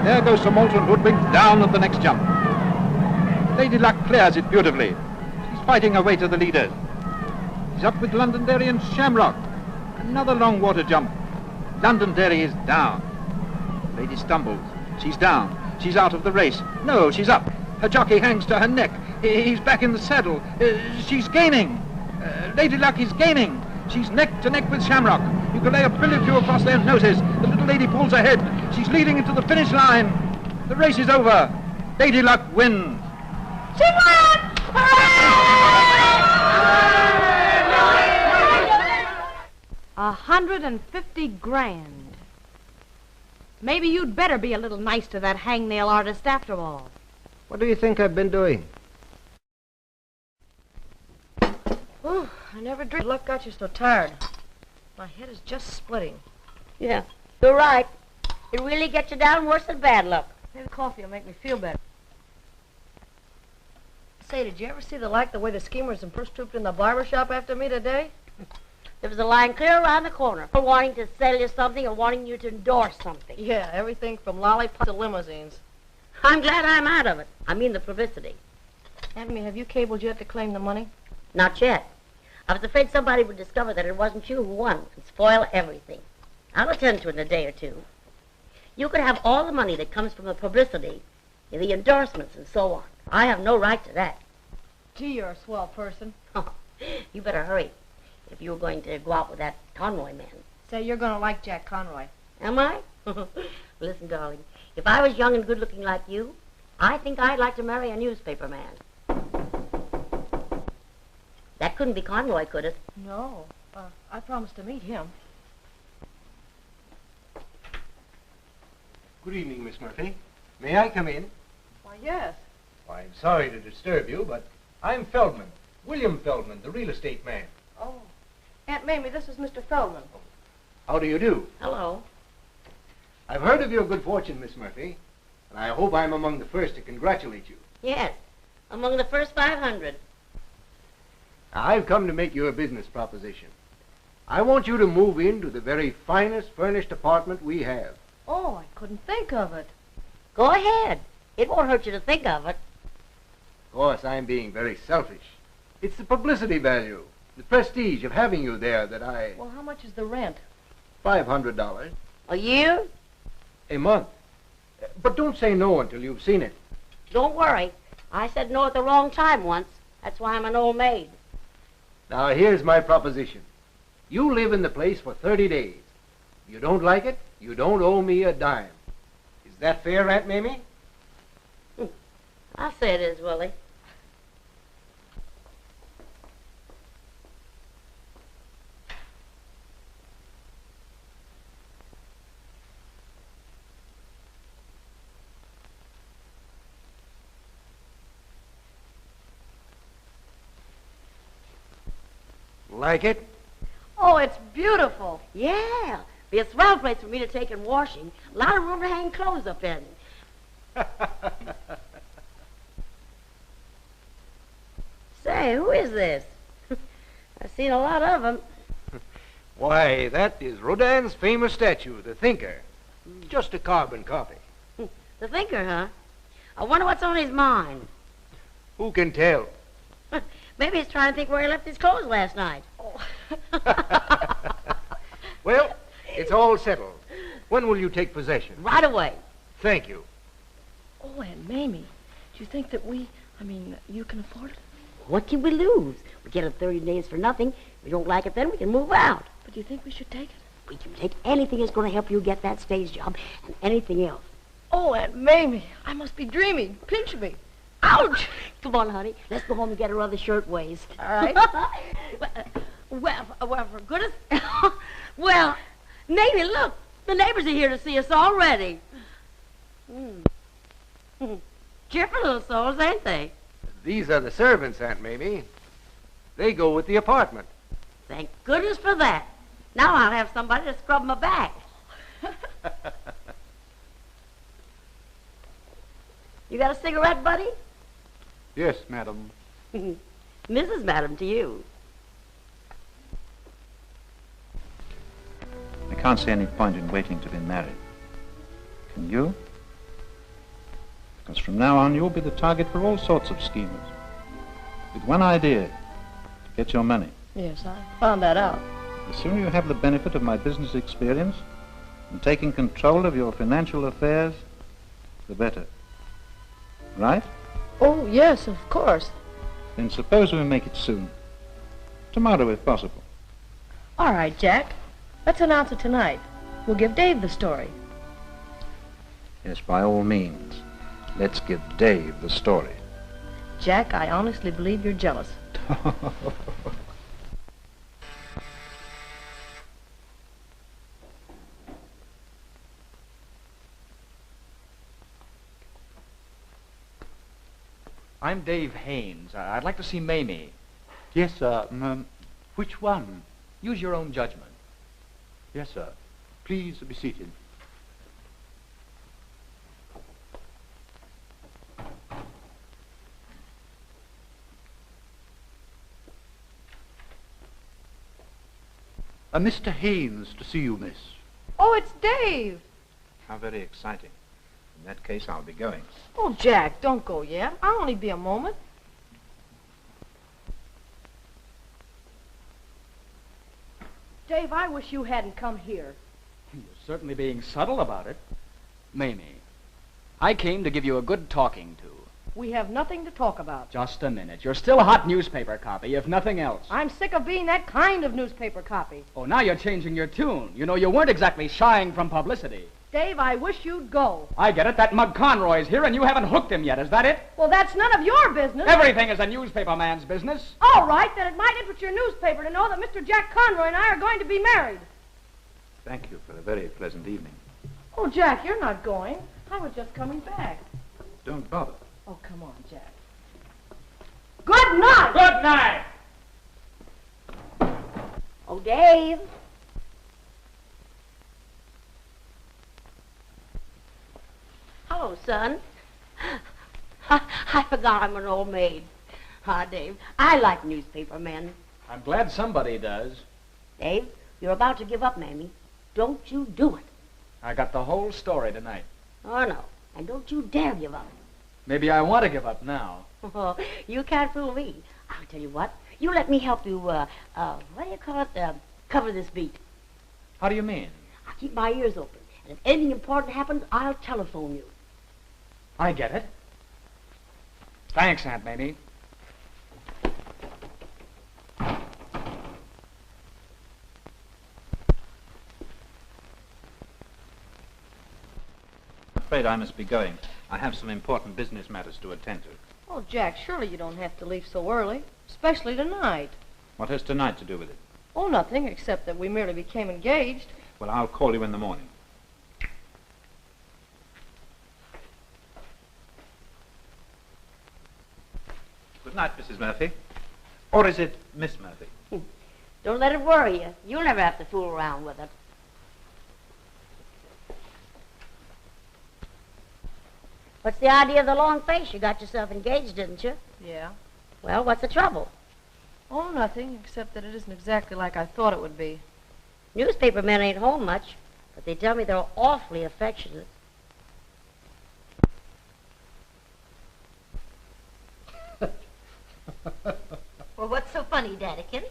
[SPEAKER 7] There goes Sir Malton Hoodwink down at the next jump. Lady Luck clears it beautifully. She's fighting her way to the leaders. She's up with Londonderry and Shamrock. Another long water jump. Londonderry is down. Lady stumbles. She's down. She's out of the race. No, she's up. Her jockey hangs to her neck. He's back in the saddle. She's gaining. Lady Luck is gaining. She's neck to neck with Shamrock. You can lay a billet view across their noses. The little lady pulls ahead. She's leading into the finish line. The race is over. Lady Luck wins.
[SPEAKER 15] She won!
[SPEAKER 6] $150,000. Maybe you'd better be a little nice to that hangnail artist after all.
[SPEAKER 14] What do you think I've been doing?
[SPEAKER 4] Whew, I never dreamed luck got you so tired. My head is just splitting.
[SPEAKER 15] Yeah, you're right. It really gets you down worse than bad luck.
[SPEAKER 4] Maybe coffee will make me feel better. Say, did you ever see the way the schemers and first trooped in the barber shop after me today?
[SPEAKER 15] There was a line clear around the corner, wanting to sell you something or wanting you to endorse something.
[SPEAKER 4] Yeah, everything from lollipops to limousines.
[SPEAKER 15] I'm glad I'm out of it. I mean the publicity.
[SPEAKER 4] Mamie, have you cabled yet to claim the money?
[SPEAKER 15] Not yet. I was afraid somebody would discover that it wasn't you who won and spoil everything. I'll attend to it in a day or two. You could have all the money that comes from the publicity, the endorsements and so on. I have no right to that.
[SPEAKER 4] Gee, you're a swell person.
[SPEAKER 15] You better hurry if you were going to go out with that Conroy man.
[SPEAKER 4] Say, you're going to like Jack Conroy.
[SPEAKER 15] Am I? Listen, darling, if I was young and good-looking like you, I think I'd like to marry a newspaper man. That couldn't be Conroy, could it?
[SPEAKER 4] No. I promised to meet him.
[SPEAKER 16] Good evening, Miss Murphy. May I come in?
[SPEAKER 4] Why, yes.
[SPEAKER 5] I'm sorry to disturb you, but I'm Feldman. William Feldman, the real estate man.
[SPEAKER 4] Oh. Aunt Mamie, this is Mr. Feldman.
[SPEAKER 5] How do you do?
[SPEAKER 15] Hello.
[SPEAKER 5] I've heard of your good fortune, Miss Murphy, and I hope I'm among the first to congratulate you.
[SPEAKER 15] Yes, among the first 500.
[SPEAKER 5] I've come to make you a business proposition. I want you to move into the very finest furnished apartment we have.
[SPEAKER 4] Oh, I couldn't think of it.
[SPEAKER 15] Go ahead. It won't hurt you to think of it.
[SPEAKER 5] Of course, I'm being very selfish. It's the publicity value, the prestige of having you there that I...
[SPEAKER 4] Well, how much is the rent?
[SPEAKER 5] $500.
[SPEAKER 15] A year?
[SPEAKER 5] A month. But don't say no until you've seen it.
[SPEAKER 15] Don't worry. I said no at the wrong time once. That's why I'm an old maid.
[SPEAKER 5] Now, here's my proposition. You live in the place for 30 days. If you don't like it, you don't owe me a dime. Is that fair, Aunt Mamie?
[SPEAKER 15] I'll say it is, Willie.
[SPEAKER 16] Like it?
[SPEAKER 4] Oh, it's beautiful.
[SPEAKER 15] Yeah. Be a swell place for me to take in washing. A lot of room to hang clothes up in. Say, who is this? I've seen a lot of them.
[SPEAKER 5] Why, that is Rodin's famous statue, the Thinker. Just a carbon copy.
[SPEAKER 15] The Thinker, huh? I wonder what's on his mind.
[SPEAKER 5] Who can tell?
[SPEAKER 15] Maybe he's trying to think where he left his clothes last night.
[SPEAKER 5] Well, it's all settled. When will you take possession?
[SPEAKER 15] Right away.
[SPEAKER 5] Thank you.
[SPEAKER 4] Oh, Aunt Mamie, do you think that you can afford it?
[SPEAKER 15] What can we lose? We get it 30 days for nothing. If we don't like it then, we can move out.
[SPEAKER 4] But do you think we should take it?
[SPEAKER 15] We can take anything that's going to help you get that stage job and anything else.
[SPEAKER 4] Oh, Aunt Mamie, I must be dreaming. Pinch me.
[SPEAKER 15] Ouch! Come on, honey. Let's go home and get her other shirtwaist.
[SPEAKER 4] All right.
[SPEAKER 15] well, for goodness... well, Mamie, look. The neighbors are here to see us already. Cheerful little souls, ain't they?
[SPEAKER 5] These are the servants, Aunt Mamie. They go with the apartment.
[SPEAKER 15] Thank goodness for that. Now I'll have somebody to scrub my back. You got a cigarette, buddy?
[SPEAKER 7] Yes, madam.
[SPEAKER 15] Mrs. Madam to you.
[SPEAKER 7] I can't see any point in waiting to be married. Can you? Because from now on you'll be the target for all sorts of schemers. With one idea, to get your money.
[SPEAKER 4] Yes, I found that out.
[SPEAKER 7] The sooner you have the benefit of my business experience and taking control of your financial affairs, the better. Right?
[SPEAKER 4] Oh, yes, of course.
[SPEAKER 7] Then suppose we make it soon. Tomorrow, if possible.
[SPEAKER 4] All right, Jack. Let's announce it tonight. We'll give Dave the story.
[SPEAKER 7] Yes, by all means. Let's give Dave the story.
[SPEAKER 4] Jack, I honestly believe you're jealous.
[SPEAKER 8] I'm Dave Haines. I'd like to see Mamie.
[SPEAKER 17] Yes, sir. Which one?
[SPEAKER 8] Use your own judgment.
[SPEAKER 17] Yes, sir. Please be seated. Mr. Haines to see you, miss.
[SPEAKER 4] Oh, it's Dave.
[SPEAKER 9] How very exciting. In that case, I'll be going.
[SPEAKER 4] Oh, Jack, don't go yet. I'll only be a moment. Dave, I wish you hadn't come here.
[SPEAKER 8] You're certainly being subtle about it. Mamie, I came to give you a good talking to.
[SPEAKER 4] We have nothing to talk about.
[SPEAKER 8] Just a minute. You're still a hot newspaper copy, if nothing else.
[SPEAKER 4] I'm sick of being that kind of newspaper copy.
[SPEAKER 8] Oh, now you're changing your tune. You know, you weren't exactly shying from publicity.
[SPEAKER 4] Dave, I wish you'd go.
[SPEAKER 8] I get it. That mug Conroy's here, and you haven't hooked him yet. Is that it?
[SPEAKER 4] Well, that's none of your business.
[SPEAKER 8] Everything is a newspaper man's business.
[SPEAKER 4] All right, then it might interest your newspaper to know that Mr. Jack Conroy and I are going to be married.
[SPEAKER 9] Thank you for a very pleasant evening.
[SPEAKER 4] Oh, Jack, you're not going. I was just coming back.
[SPEAKER 9] Don't bother.
[SPEAKER 4] Oh, come on, Jack. Good night!
[SPEAKER 8] Good night!
[SPEAKER 15] Oh, Dave. Hello, son. I forgot I'm an old maid. Dave, I like newspaper men.
[SPEAKER 8] I'm glad somebody does.
[SPEAKER 15] Dave, you're about to give up, Mamie. Don't you do it.
[SPEAKER 8] I got the whole story tonight.
[SPEAKER 15] Oh, no. And don't you dare give up.
[SPEAKER 8] Maybe I want to give up now.
[SPEAKER 15] Oh, you can't fool me. I'll tell you what. You let me help you, what do you call it? Cover this beat.
[SPEAKER 8] How do you mean?
[SPEAKER 15] I'll keep my ears open. And if anything important happens, I'll telephone you.
[SPEAKER 8] I get it. Thanks, Aunt Mamie.
[SPEAKER 9] I'm afraid I must be going. I have some important business matters to attend to.
[SPEAKER 4] Oh, Jack, surely you don't have to leave so early, especially tonight.
[SPEAKER 9] What has tonight to do with it?
[SPEAKER 4] Oh, nothing, except that we merely became engaged.
[SPEAKER 9] Well, I'll call you in the morning. Good night, Mrs. Murphy. Or is it Miss Murphy?
[SPEAKER 15] Don't let it worry you. You'll never have to fool around with it. What's the idea of the long face? You got yourself engaged, didn't you?
[SPEAKER 4] Yeah.
[SPEAKER 15] Well, what's the trouble?
[SPEAKER 4] Oh, nothing, except that it isn't exactly like I thought it would be.
[SPEAKER 15] Newspaper men ain't home much, but they tell me they're awfully affectionate.
[SPEAKER 18] Well, what's so funny, Daddykins?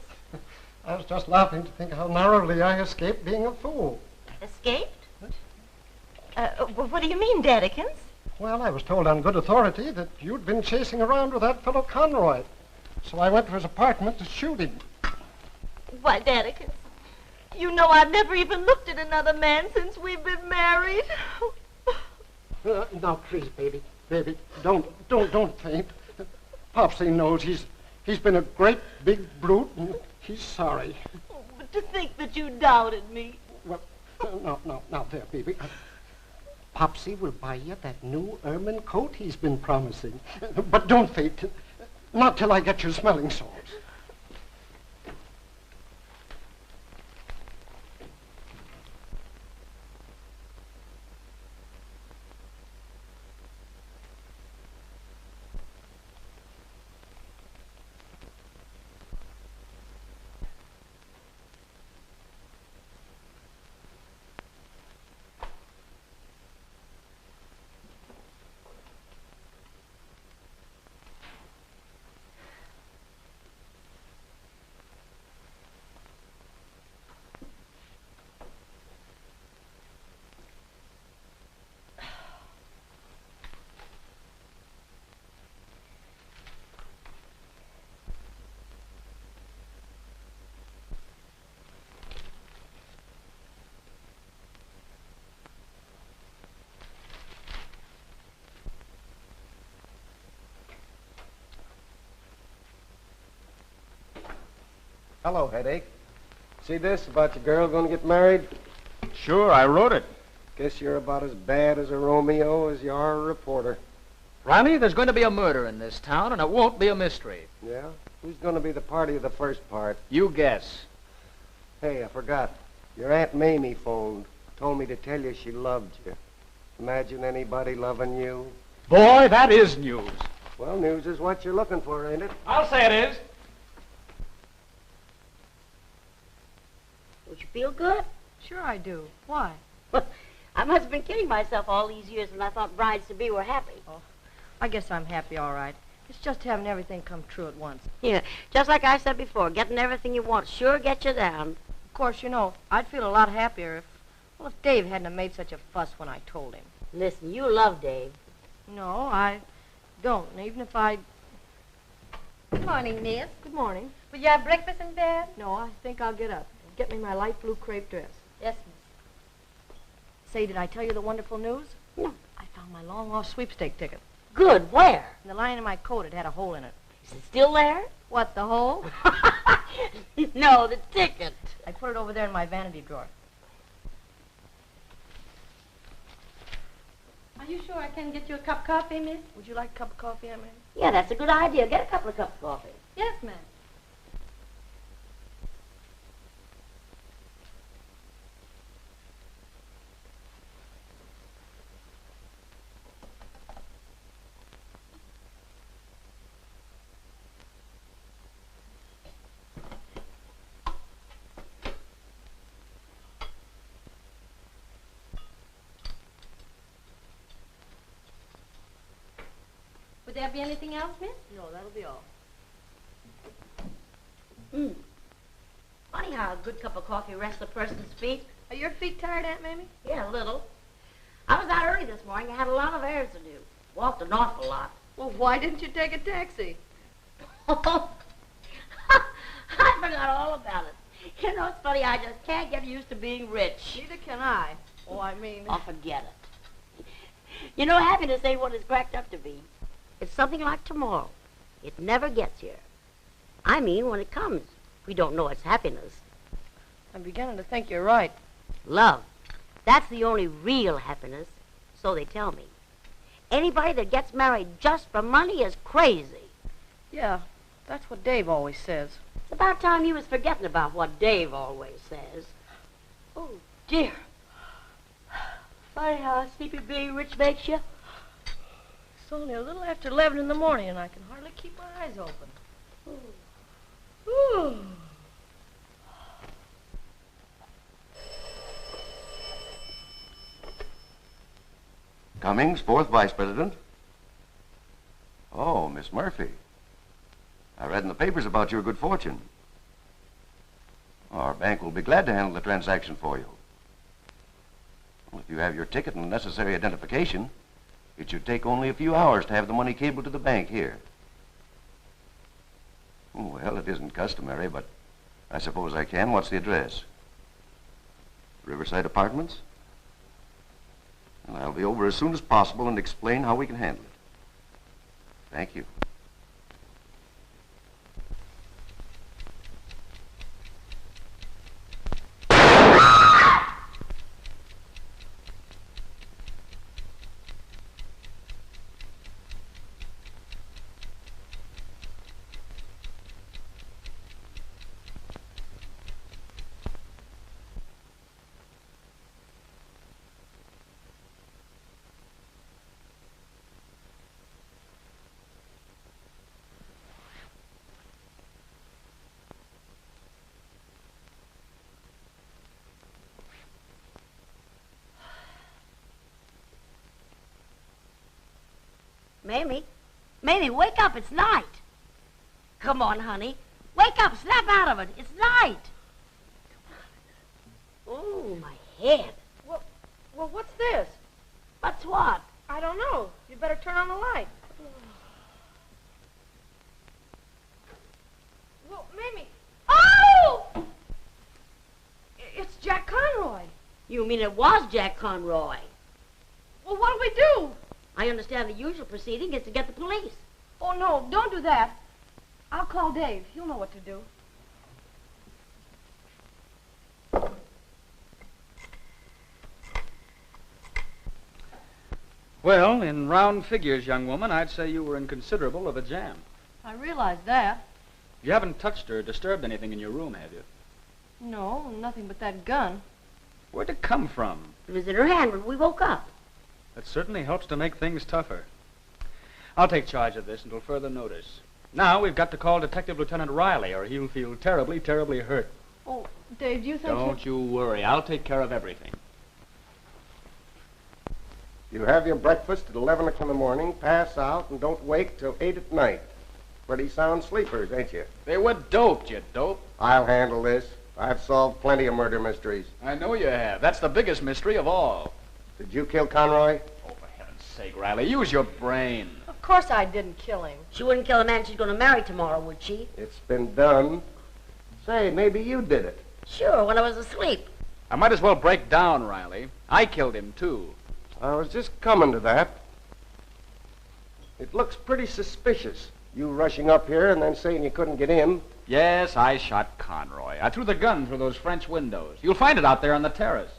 [SPEAKER 11] I was just laughing to think how narrowly I escaped being a fool.
[SPEAKER 18] Escaped? What do you mean, Daddykins?
[SPEAKER 11] Well, I was told on good authority that you'd been chasing around with that fellow Conroy. So I went to his apartment to shoot him.
[SPEAKER 18] Why, Daddykins, you know I've never even looked at another man since we've been married.
[SPEAKER 11] Now, please, baby, don't faint. Popsy knows he's been a great big brute, and he's sorry.
[SPEAKER 18] But to think that you doubted me.
[SPEAKER 11] Well, now, there, baby. Popsy will buy you that new ermine coat he's been promising. But don't faint. Not till I get your smelling salts.
[SPEAKER 14] Hello, Headache. See this about your girl going to get married?
[SPEAKER 9] Sure, I wrote it.
[SPEAKER 14] Guess you're about as bad as a Romeo as you are a reporter.
[SPEAKER 2] Ronnie, there's going to be a murder in this town, and it won't be a mystery.
[SPEAKER 14] Yeah? Who's going to be the party of the first part?
[SPEAKER 2] You guess.
[SPEAKER 14] Hey, I forgot. Your Aunt Mamie phoned. Told me to tell you she loved you. Imagine anybody loving you.
[SPEAKER 8] Boy, that is news.
[SPEAKER 14] Well, news is what you're looking for, ain't it?
[SPEAKER 8] I'll say it is.
[SPEAKER 15] Well, Don't you feel good?
[SPEAKER 4] Sure I do. Why?
[SPEAKER 15] I must have been kidding myself all these years when I thought brides-to-be were happy.
[SPEAKER 4] Oh, I guess I'm happy, all right. It's just having everything come true at once.
[SPEAKER 15] Yeah, just like I said before, getting everything you want sure gets you down.
[SPEAKER 4] Of course, you know, I'd feel a lot happier if Dave hadn't have made such a fuss when I told him.
[SPEAKER 15] Listen, you love Dave.
[SPEAKER 4] No, I don't. And even if I...
[SPEAKER 18] Good morning, Miss.
[SPEAKER 4] Good morning.
[SPEAKER 18] Will you have breakfast in bed?
[SPEAKER 4] No, I think I'll get up. Get me my light blue crepe dress.
[SPEAKER 18] Yes, Miss.
[SPEAKER 4] Say, did I tell you the wonderful news?
[SPEAKER 15] No.
[SPEAKER 4] I found my long-lost sweepstake ticket.
[SPEAKER 15] Good, where?
[SPEAKER 4] In the lining of my coat, it had a hole in it.
[SPEAKER 15] Is it still there?
[SPEAKER 4] What, the hole?
[SPEAKER 15] No, the ticket.
[SPEAKER 4] I put it over there in my vanity drawer.
[SPEAKER 18] Are you sure I can get you a cup of coffee, Miss?
[SPEAKER 4] Would you like a cup of coffee, Aunt Mary?
[SPEAKER 15] Yeah, that's a good idea. Get a couple of cups of coffee.
[SPEAKER 18] Yes, ma'am. Would there be anything else, Miss?
[SPEAKER 4] No, that'll be all.
[SPEAKER 15] Funny how a good cup of coffee rests a person's feet.
[SPEAKER 4] Are your feet tired, Aunt Mamie?
[SPEAKER 15] Yeah, a little. I was out early this morning. I had a lot of errands to do. Walked an awful lot.
[SPEAKER 4] Well, why didn't you take a taxi?
[SPEAKER 15] I forgot all about it. You know, it's funny, I just can't get used to being rich.
[SPEAKER 4] Neither can I. Oh, I mean...
[SPEAKER 15] Oh, forget it. You know, happiness ain't what it's cracked up to be. It's something like tomorrow. It never gets here. I mean, when it comes, we don't know it's happiness.
[SPEAKER 4] I'm beginning to think you're right.
[SPEAKER 15] Love. That's the only real happiness, so they tell me. Anybody that gets married just for money is crazy.
[SPEAKER 4] Yeah, that's what Dave always says.
[SPEAKER 15] It's about time you was forgetting about what Dave always says. Oh, dear. Funny how sleepy being rich makes you.
[SPEAKER 4] It's only a little after 11 in the morning, and I can hardly keep my eyes open. Ooh.
[SPEAKER 1] Cummings, 4th Vice President. Oh, Miss Murphy. I read in the papers about your good fortune. Our bank will be glad to handle the transaction for you. Well, if you have your ticket and the necessary identification, it should take only a few hours to have the money cabled to the bank here. Well, it isn't customary, but I suppose I can. What's the address? Riverside Apartments? Well, I'll be over as soon as possible and explain how we can handle it. Thank you.
[SPEAKER 15] Mamie, Mamie, wake up, it's night. Come on, honey. Wake up, snap out of it. It's night. Oh, my head.
[SPEAKER 4] Well, what's this?
[SPEAKER 15] What's what?
[SPEAKER 4] I don't know. You better turn on the light. Well, Mamie. Oh! It's Jack Conroy.
[SPEAKER 15] You mean it was Jack Conroy?
[SPEAKER 4] Well, what'll we do?
[SPEAKER 15] I understand the usual proceeding is to get the police.
[SPEAKER 4] Oh, no, don't do that. I'll call Dave. He'll know what to do.
[SPEAKER 9] Well, in round figures, young woman, I'd say you were in considerable of a jam.
[SPEAKER 4] I realize that.
[SPEAKER 9] You haven't touched or disturbed anything in your room, have you?
[SPEAKER 4] No, nothing but that gun.
[SPEAKER 9] Where'd it come from?
[SPEAKER 15] It was in her hand when we woke up.
[SPEAKER 9] That certainly helps to make things tougher. I'll take charge of this until further notice. Now we've got to call Detective Lieutenant Riley, or he'll feel terribly, terribly hurt.
[SPEAKER 4] Oh, Dave, do you think...
[SPEAKER 9] Don't you worry. I'll take care of everything.
[SPEAKER 14] You have your breakfast at 11 o'clock in the morning, pass out, and don't wake till 8 at night. Pretty sound sleepers, ain't you?
[SPEAKER 9] They were doped, you dope.
[SPEAKER 14] I'll handle this. I've solved plenty of murder mysteries.
[SPEAKER 9] I know you have. That's the biggest mystery of all.
[SPEAKER 14] Did you kill Conroy?
[SPEAKER 9] Oh, for heaven's sake, Riley, use your brain.
[SPEAKER 4] Of course I didn't kill him.
[SPEAKER 15] She wouldn't kill a man she's going to marry tomorrow, would she?
[SPEAKER 14] It's been done. Say, maybe you did it.
[SPEAKER 15] Sure, when I was asleep.
[SPEAKER 9] I might as well break down, Riley. I killed him, too.
[SPEAKER 14] I was just coming to that. It looks pretty suspicious, you rushing up here and then saying you couldn't get in.
[SPEAKER 9] Yes, I shot Conroy. I threw the gun through those French windows. You'll find it out there on the terrace.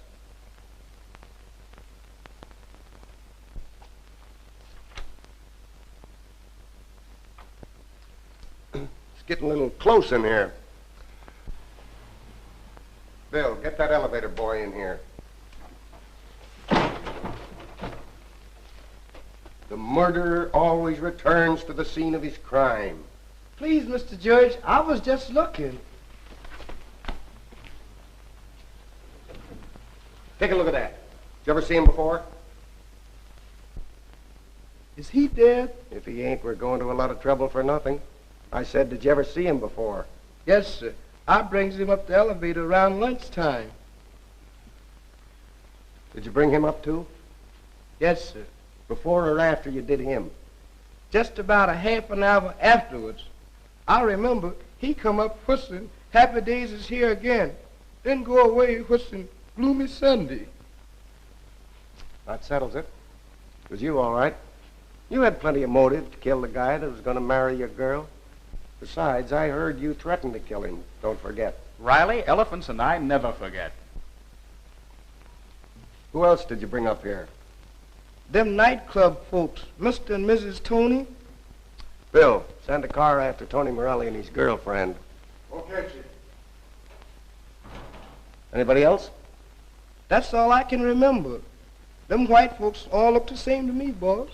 [SPEAKER 14] It's getting a little close in here. Bill, get that elevator boy in here. The murderer always returns to the scene of his crime.
[SPEAKER 16] Please, Mr. Judge, I was just looking.
[SPEAKER 14] Take a look at that. Did you ever see him before?
[SPEAKER 16] Is he dead?
[SPEAKER 14] If he ain't, we're going to a lot of trouble for nothing. I said, did you ever see him before?
[SPEAKER 16] Yes, sir. I brings him up the elevator around lunchtime.
[SPEAKER 14] Did you bring him up too?
[SPEAKER 16] Yes, sir.
[SPEAKER 14] Before or after you did him?
[SPEAKER 16] Just about a half an hour afterwards. I remember he come up whistling, Happy Days is Here Again, then go away whistling Gloomy Sunday.
[SPEAKER 14] That settles it. It was you, all right. You had plenty of motive to kill the guy that was going to marry your girl. Besides, I heard you threatened to kill him. Don't forget.
[SPEAKER 9] Riley, elephants and I never forget.
[SPEAKER 14] Who else did you bring up here?
[SPEAKER 16] Them nightclub folks, Mr. and Mrs. Tony.
[SPEAKER 14] Bill, send a car after Tony Morelli and his girlfriend.
[SPEAKER 16] Okay, Chief.
[SPEAKER 14] Anybody else?
[SPEAKER 16] That's all I can remember. Them white folks all look the same to me, boss.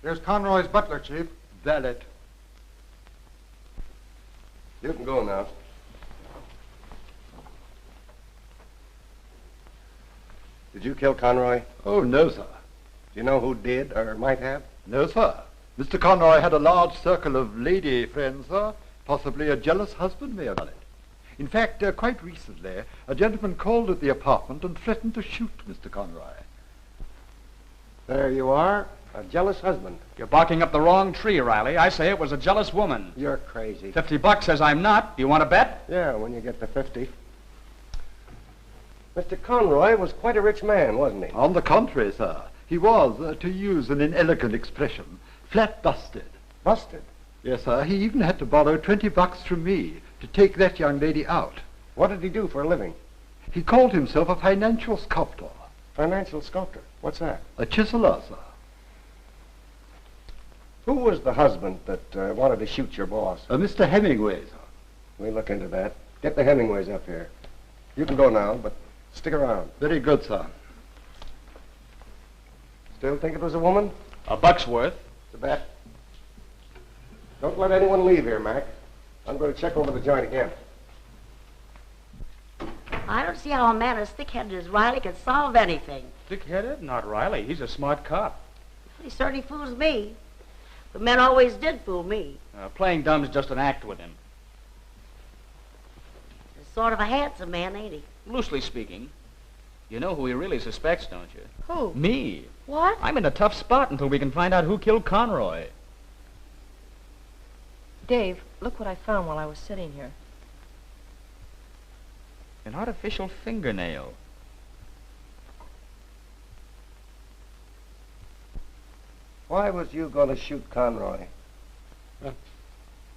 [SPEAKER 11] Here's Conroy's butler, Chief.
[SPEAKER 5] Valet.
[SPEAKER 14] You can go now. Did you kill Conroy?
[SPEAKER 17] Oh, no, sir.
[SPEAKER 14] Do you know who did or might have?
[SPEAKER 17] No, sir. Mr. Conroy had a large circle of lady friends, sir. Possibly a jealous husband may have done it. In fact, quite recently, a gentleman called at the apartment and threatened to shoot Mr. Conroy.
[SPEAKER 14] There you are, a jealous husband.
[SPEAKER 9] You're barking up the wrong tree, Riley. I say it was a jealous woman.
[SPEAKER 14] You're crazy.
[SPEAKER 9] $50 says I'm not. Do you want to bet?
[SPEAKER 14] Yeah, when you get to 50. Mr. Conroy was quite a rich man, wasn't he?
[SPEAKER 17] On the contrary, sir. He was, to use an inelegant expression, flat busted.
[SPEAKER 14] Busted?
[SPEAKER 17] Yes, sir. He even had to borrow $20 from me to take that young lady out.
[SPEAKER 14] What did he do for a living?
[SPEAKER 17] He called himself a financial sculptor.
[SPEAKER 14] Financial sculptor? What's that?
[SPEAKER 17] A chiseler, sir.
[SPEAKER 14] Who was the husband that wanted to shoot your boss?
[SPEAKER 17] Mr. Hemingway, sir.
[SPEAKER 14] We'll look into that. Get the Hemingways up here. You can go now, but stick around.
[SPEAKER 17] Very good, sir.
[SPEAKER 14] Still think it was a woman?
[SPEAKER 9] $1 worth.
[SPEAKER 14] It's a bet. Don't let anyone leave here, Mac. I'm going to check over the joint again.
[SPEAKER 15] I don't see how a man as thick-headed as Riley can solve anything.
[SPEAKER 9] Thick-headed? Not Riley. He's a smart cop.
[SPEAKER 15] He certainly fools me. But men always did fool me.
[SPEAKER 9] Playing dumb's just an act with him.
[SPEAKER 15] He's sort of a handsome man, ain't he?
[SPEAKER 9] Loosely speaking. You know who he really suspects, don't you?
[SPEAKER 4] Who?
[SPEAKER 9] Me.
[SPEAKER 4] What?
[SPEAKER 9] I'm in a tough spot until we can find out who killed Conroy.
[SPEAKER 4] Dave, look what I found while I was sitting here.
[SPEAKER 9] An artificial fingernail.
[SPEAKER 14] Why was you going to shoot Conroy?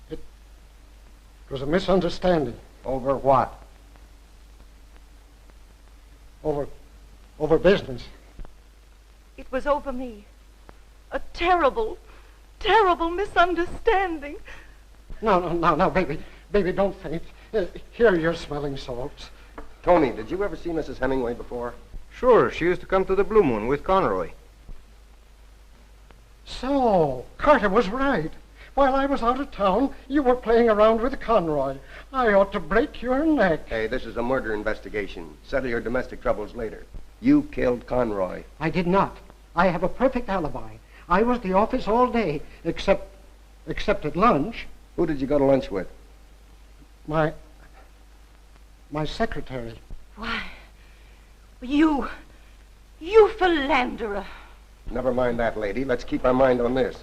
[SPEAKER 11] It was a misunderstanding.
[SPEAKER 14] Over what?
[SPEAKER 11] Over business.
[SPEAKER 18] It was over me. A terrible, terrible misunderstanding.
[SPEAKER 11] No, baby, don't faint. Here are your smelling salts.
[SPEAKER 14] Tony, did you ever see Mrs. Hemingway before?
[SPEAKER 5] Sure, she used to come to the Blue Moon with Conroy.
[SPEAKER 11] So, Carter was right. While I was out of town, you were playing around with Conroy. I ought to break your neck.
[SPEAKER 14] Hey, this is a murder investigation. Settle your domestic troubles later. You killed Conroy.
[SPEAKER 11] I did not. I have a perfect alibi. I was at the office all day, except at lunch.
[SPEAKER 14] Who did you go to lunch with?
[SPEAKER 11] My secretary.
[SPEAKER 18] Why, you philanderer.
[SPEAKER 14] Never mind that, lady. Let's keep our mind on this.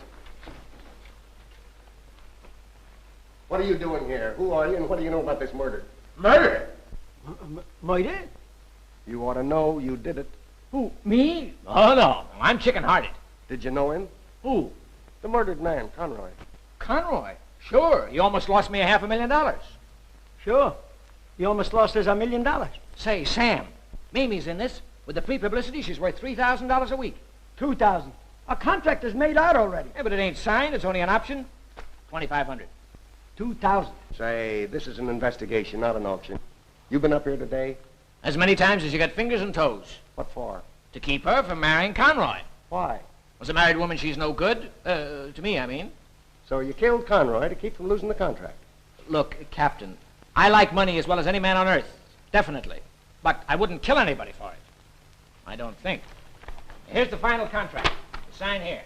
[SPEAKER 14] What are you doing here? Who are you, and what do you know about this murder?
[SPEAKER 2] Murder?
[SPEAKER 3] Murder?
[SPEAKER 14] You ought to know you did it.
[SPEAKER 2] Who, me? Oh, no. I'm chicken-hearted.
[SPEAKER 14] Did you know him?
[SPEAKER 2] Who?
[SPEAKER 14] The murdered man, Conroy.
[SPEAKER 2] Conroy? Sure. He almost lost me $500,000.
[SPEAKER 3] Sure. You almost lost us $1 million.
[SPEAKER 2] Say, Sam, Mamie's in this. With the pre-publicity, she's worth $3,000 a week.
[SPEAKER 3] $2,000. Our contract is made out already.
[SPEAKER 2] Yeah, but it ain't signed. It's only an option. $2,500.
[SPEAKER 3] $2,000.
[SPEAKER 14] Say, this is an investigation, not an auction. You been up here today?
[SPEAKER 2] As many times as you got fingers and toes.
[SPEAKER 14] What for?
[SPEAKER 2] To keep her from marrying Conroy.
[SPEAKER 14] Why?
[SPEAKER 2] As a married woman, she's no good. To me, I mean.
[SPEAKER 14] So you killed Conroy to keep from losing the contract?
[SPEAKER 2] Look, Captain, I like money as well as any man on earth. Definitely. But I wouldn't kill anybody for it. I don't think. Here's the final contract. Sign here.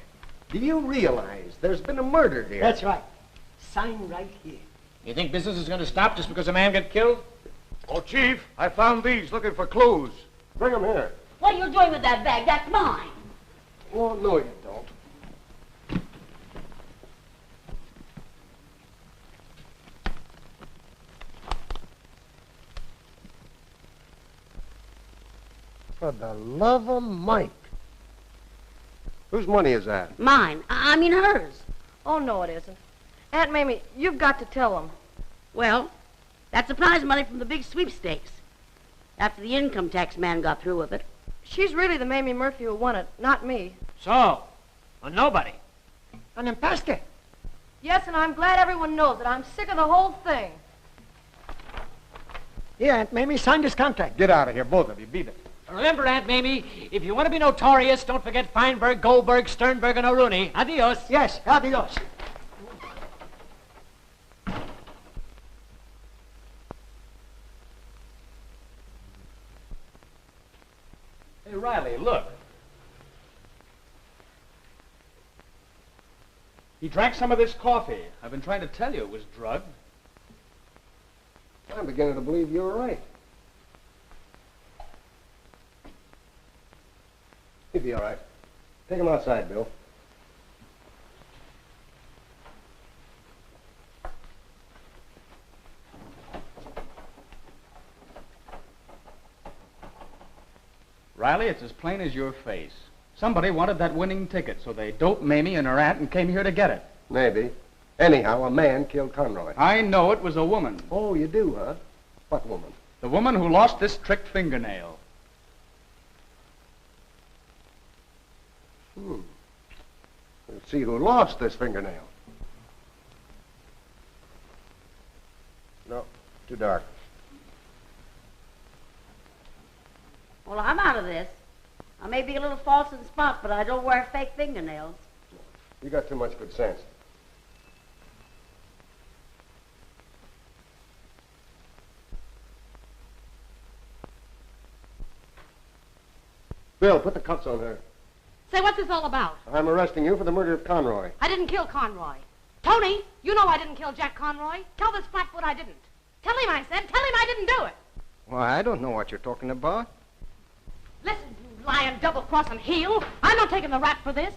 [SPEAKER 14] Do you realize there's been a murder here?
[SPEAKER 3] That's right. Sign right here.
[SPEAKER 2] You think business is going to stop just because a man got killed?
[SPEAKER 19] Oh, Chief, I found these looking for clues.
[SPEAKER 14] Bring them here.
[SPEAKER 15] What are you doing with that bag? That's mine.
[SPEAKER 14] Oh, no, you don't. For the love of Mike. Whose money is that?
[SPEAKER 15] Mine. I mean hers.
[SPEAKER 4] Oh, no, it isn't. Aunt Mamie, you've got to tell them.
[SPEAKER 15] Well, that's the prize money from the big sweepstakes. After the income tax man got through with it.
[SPEAKER 4] She's really the Mamie Murphy who won it, not me.
[SPEAKER 2] So, well, nobody.
[SPEAKER 3] An imposter.
[SPEAKER 4] Yes, and I'm glad everyone knows it. I'm sick of the whole thing.
[SPEAKER 3] Here, Aunt Mamie, sign this contract.
[SPEAKER 14] Get out of here, both of you. Beat it.
[SPEAKER 2] Remember, Aunt Mamie, if you want to be notorious, don't forget Feinberg, Goldberg, Sternberg, and O'Rooney. Adios.
[SPEAKER 3] Yes, adios.
[SPEAKER 9] Hey, Riley, look. He drank some of this coffee. I've been trying to tell you it was drugged.
[SPEAKER 14] I'm beginning to believe you were right. He'll be all right. Take him outside, Bill.
[SPEAKER 9] Riley, it's as plain as your face. Somebody wanted that winning ticket, so they doped Mamie and her aunt and came here to get it.
[SPEAKER 14] Maybe. Anyhow, a man killed Conroy.
[SPEAKER 9] I know it was a woman.
[SPEAKER 14] Oh, you do, huh? What woman?
[SPEAKER 9] The woman who lost this tricked fingernail.
[SPEAKER 14] Let's see who lost this fingernail. No, too dark.
[SPEAKER 15] Well, I'm out of this. I may be a little false in spots, but I don't wear fake fingernails.
[SPEAKER 14] You got too much good sense. Bill, put the cuffs on her.
[SPEAKER 6] Say, what's this all about?
[SPEAKER 14] I'm arresting you for the murder of Conroy.
[SPEAKER 6] I didn't kill Conroy. Tony, you know I didn't kill Jack Conroy. Tell this flatfoot I didn't. Tell him I said. Tell him I didn't do it.
[SPEAKER 14] Why, I don't know what you're talking about.
[SPEAKER 6] Listen, you lying, double-crossing heel. I'm not taking the rap for this.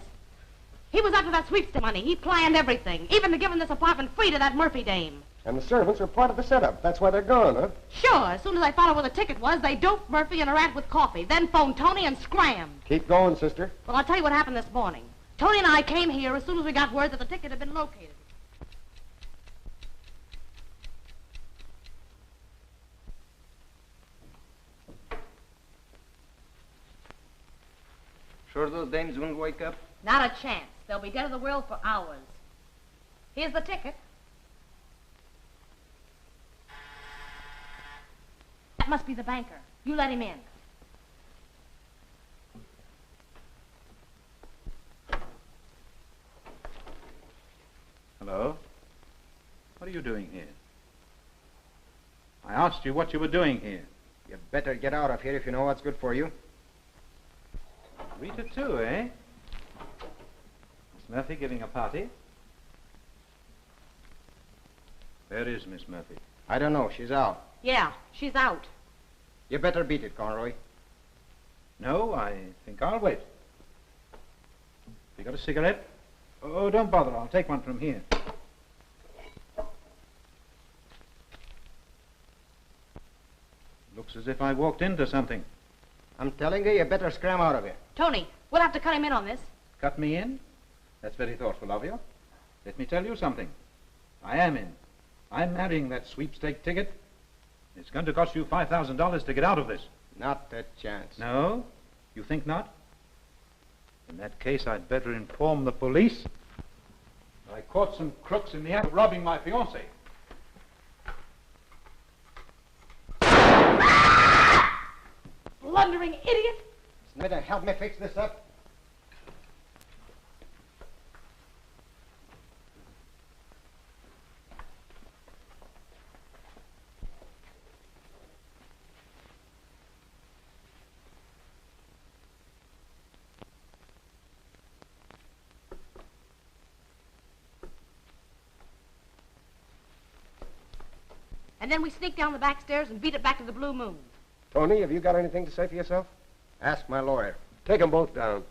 [SPEAKER 6] He was after that sweepstakes money. He planned everything, even to giving this apartment free to that Murphy dame.
[SPEAKER 14] And the servants are part of the setup. That's why they're gone, huh?
[SPEAKER 6] Sure, as soon as I found out where the ticket was, they doped Murphy and her aunt with coffee, then phoned Tony and scrammed.
[SPEAKER 14] Keep going, sister.
[SPEAKER 6] Well, I'll tell you what happened this morning. Tony and I came here as soon as we got word that the ticket had been located.
[SPEAKER 12] Sure those dames won't wake up?
[SPEAKER 6] Not a chance. They'll be dead of the world for hours. Here's the ticket. That must be the banker. You let him in.
[SPEAKER 7] Hello? What are you doing here? I asked you what you were doing here.
[SPEAKER 12] You better get out of here if you know what's good for you.
[SPEAKER 7] Rita too, eh? Miss Murphy giving a party? Where is Miss Murphy?
[SPEAKER 12] I don't know. She's out.
[SPEAKER 6] Yeah, she's out.
[SPEAKER 12] You better beat it, Conroy.
[SPEAKER 7] No, I think I'll wait. You got a cigarette? Oh, don't bother. I'll take one from here. Looks as if I walked into something.
[SPEAKER 12] I'm telling you, you better scram out of here.
[SPEAKER 6] Tony, we'll have to cut him in on this.
[SPEAKER 7] Cut me in? That's very thoughtful of you. Let me tell you something. I am in. I'm marrying that sweepstake ticket. It's going to cost you $5,000 to get out of this.
[SPEAKER 12] Not a chance.
[SPEAKER 7] No? You think not? In that case, I'd better inform the police. I caught some crooks in the act of robbing my fiancée.
[SPEAKER 6] Blundering idiot!
[SPEAKER 12] Smither, help me fix this up.
[SPEAKER 6] And then we sneak down the back stairs and beat it back to the Blue Moon.
[SPEAKER 14] Tony, have you got anything to say for yourself?
[SPEAKER 12] Ask my lawyer.
[SPEAKER 14] Take them both down.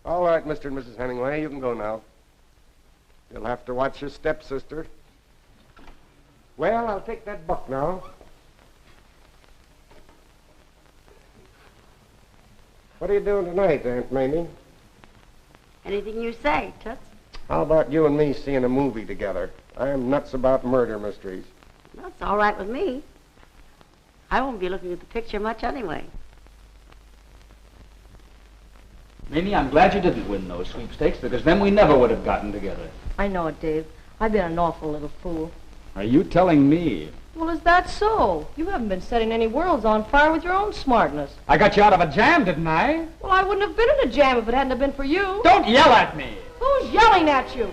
[SPEAKER 14] All right, Mr. and Mrs. Hemingway, you can go now. You'll have to watch your stepsister. Well, I'll take that buck now. What are you doing tonight, Aunt Mamie?
[SPEAKER 15] Anything you say, Toots.
[SPEAKER 14] How about you and me seeing a movie together? I am nuts about murder mysteries.
[SPEAKER 15] That's all right with me. I won't be looking at the picture much anyway.
[SPEAKER 9] Mamie, I'm glad you didn't win those sweepstakes, because then we never would have gotten together.
[SPEAKER 4] I know it, Dave. I've been an awful little fool.
[SPEAKER 9] Are you telling me?
[SPEAKER 4] Well, is that so? You haven't been setting any worlds on fire with your own smartness.
[SPEAKER 8] I got you out of a jam, didn't I?
[SPEAKER 4] Well, I wouldn't have been in a jam if it hadn't have been for you.
[SPEAKER 8] Don't yell at me!
[SPEAKER 4] Who's yelling at you?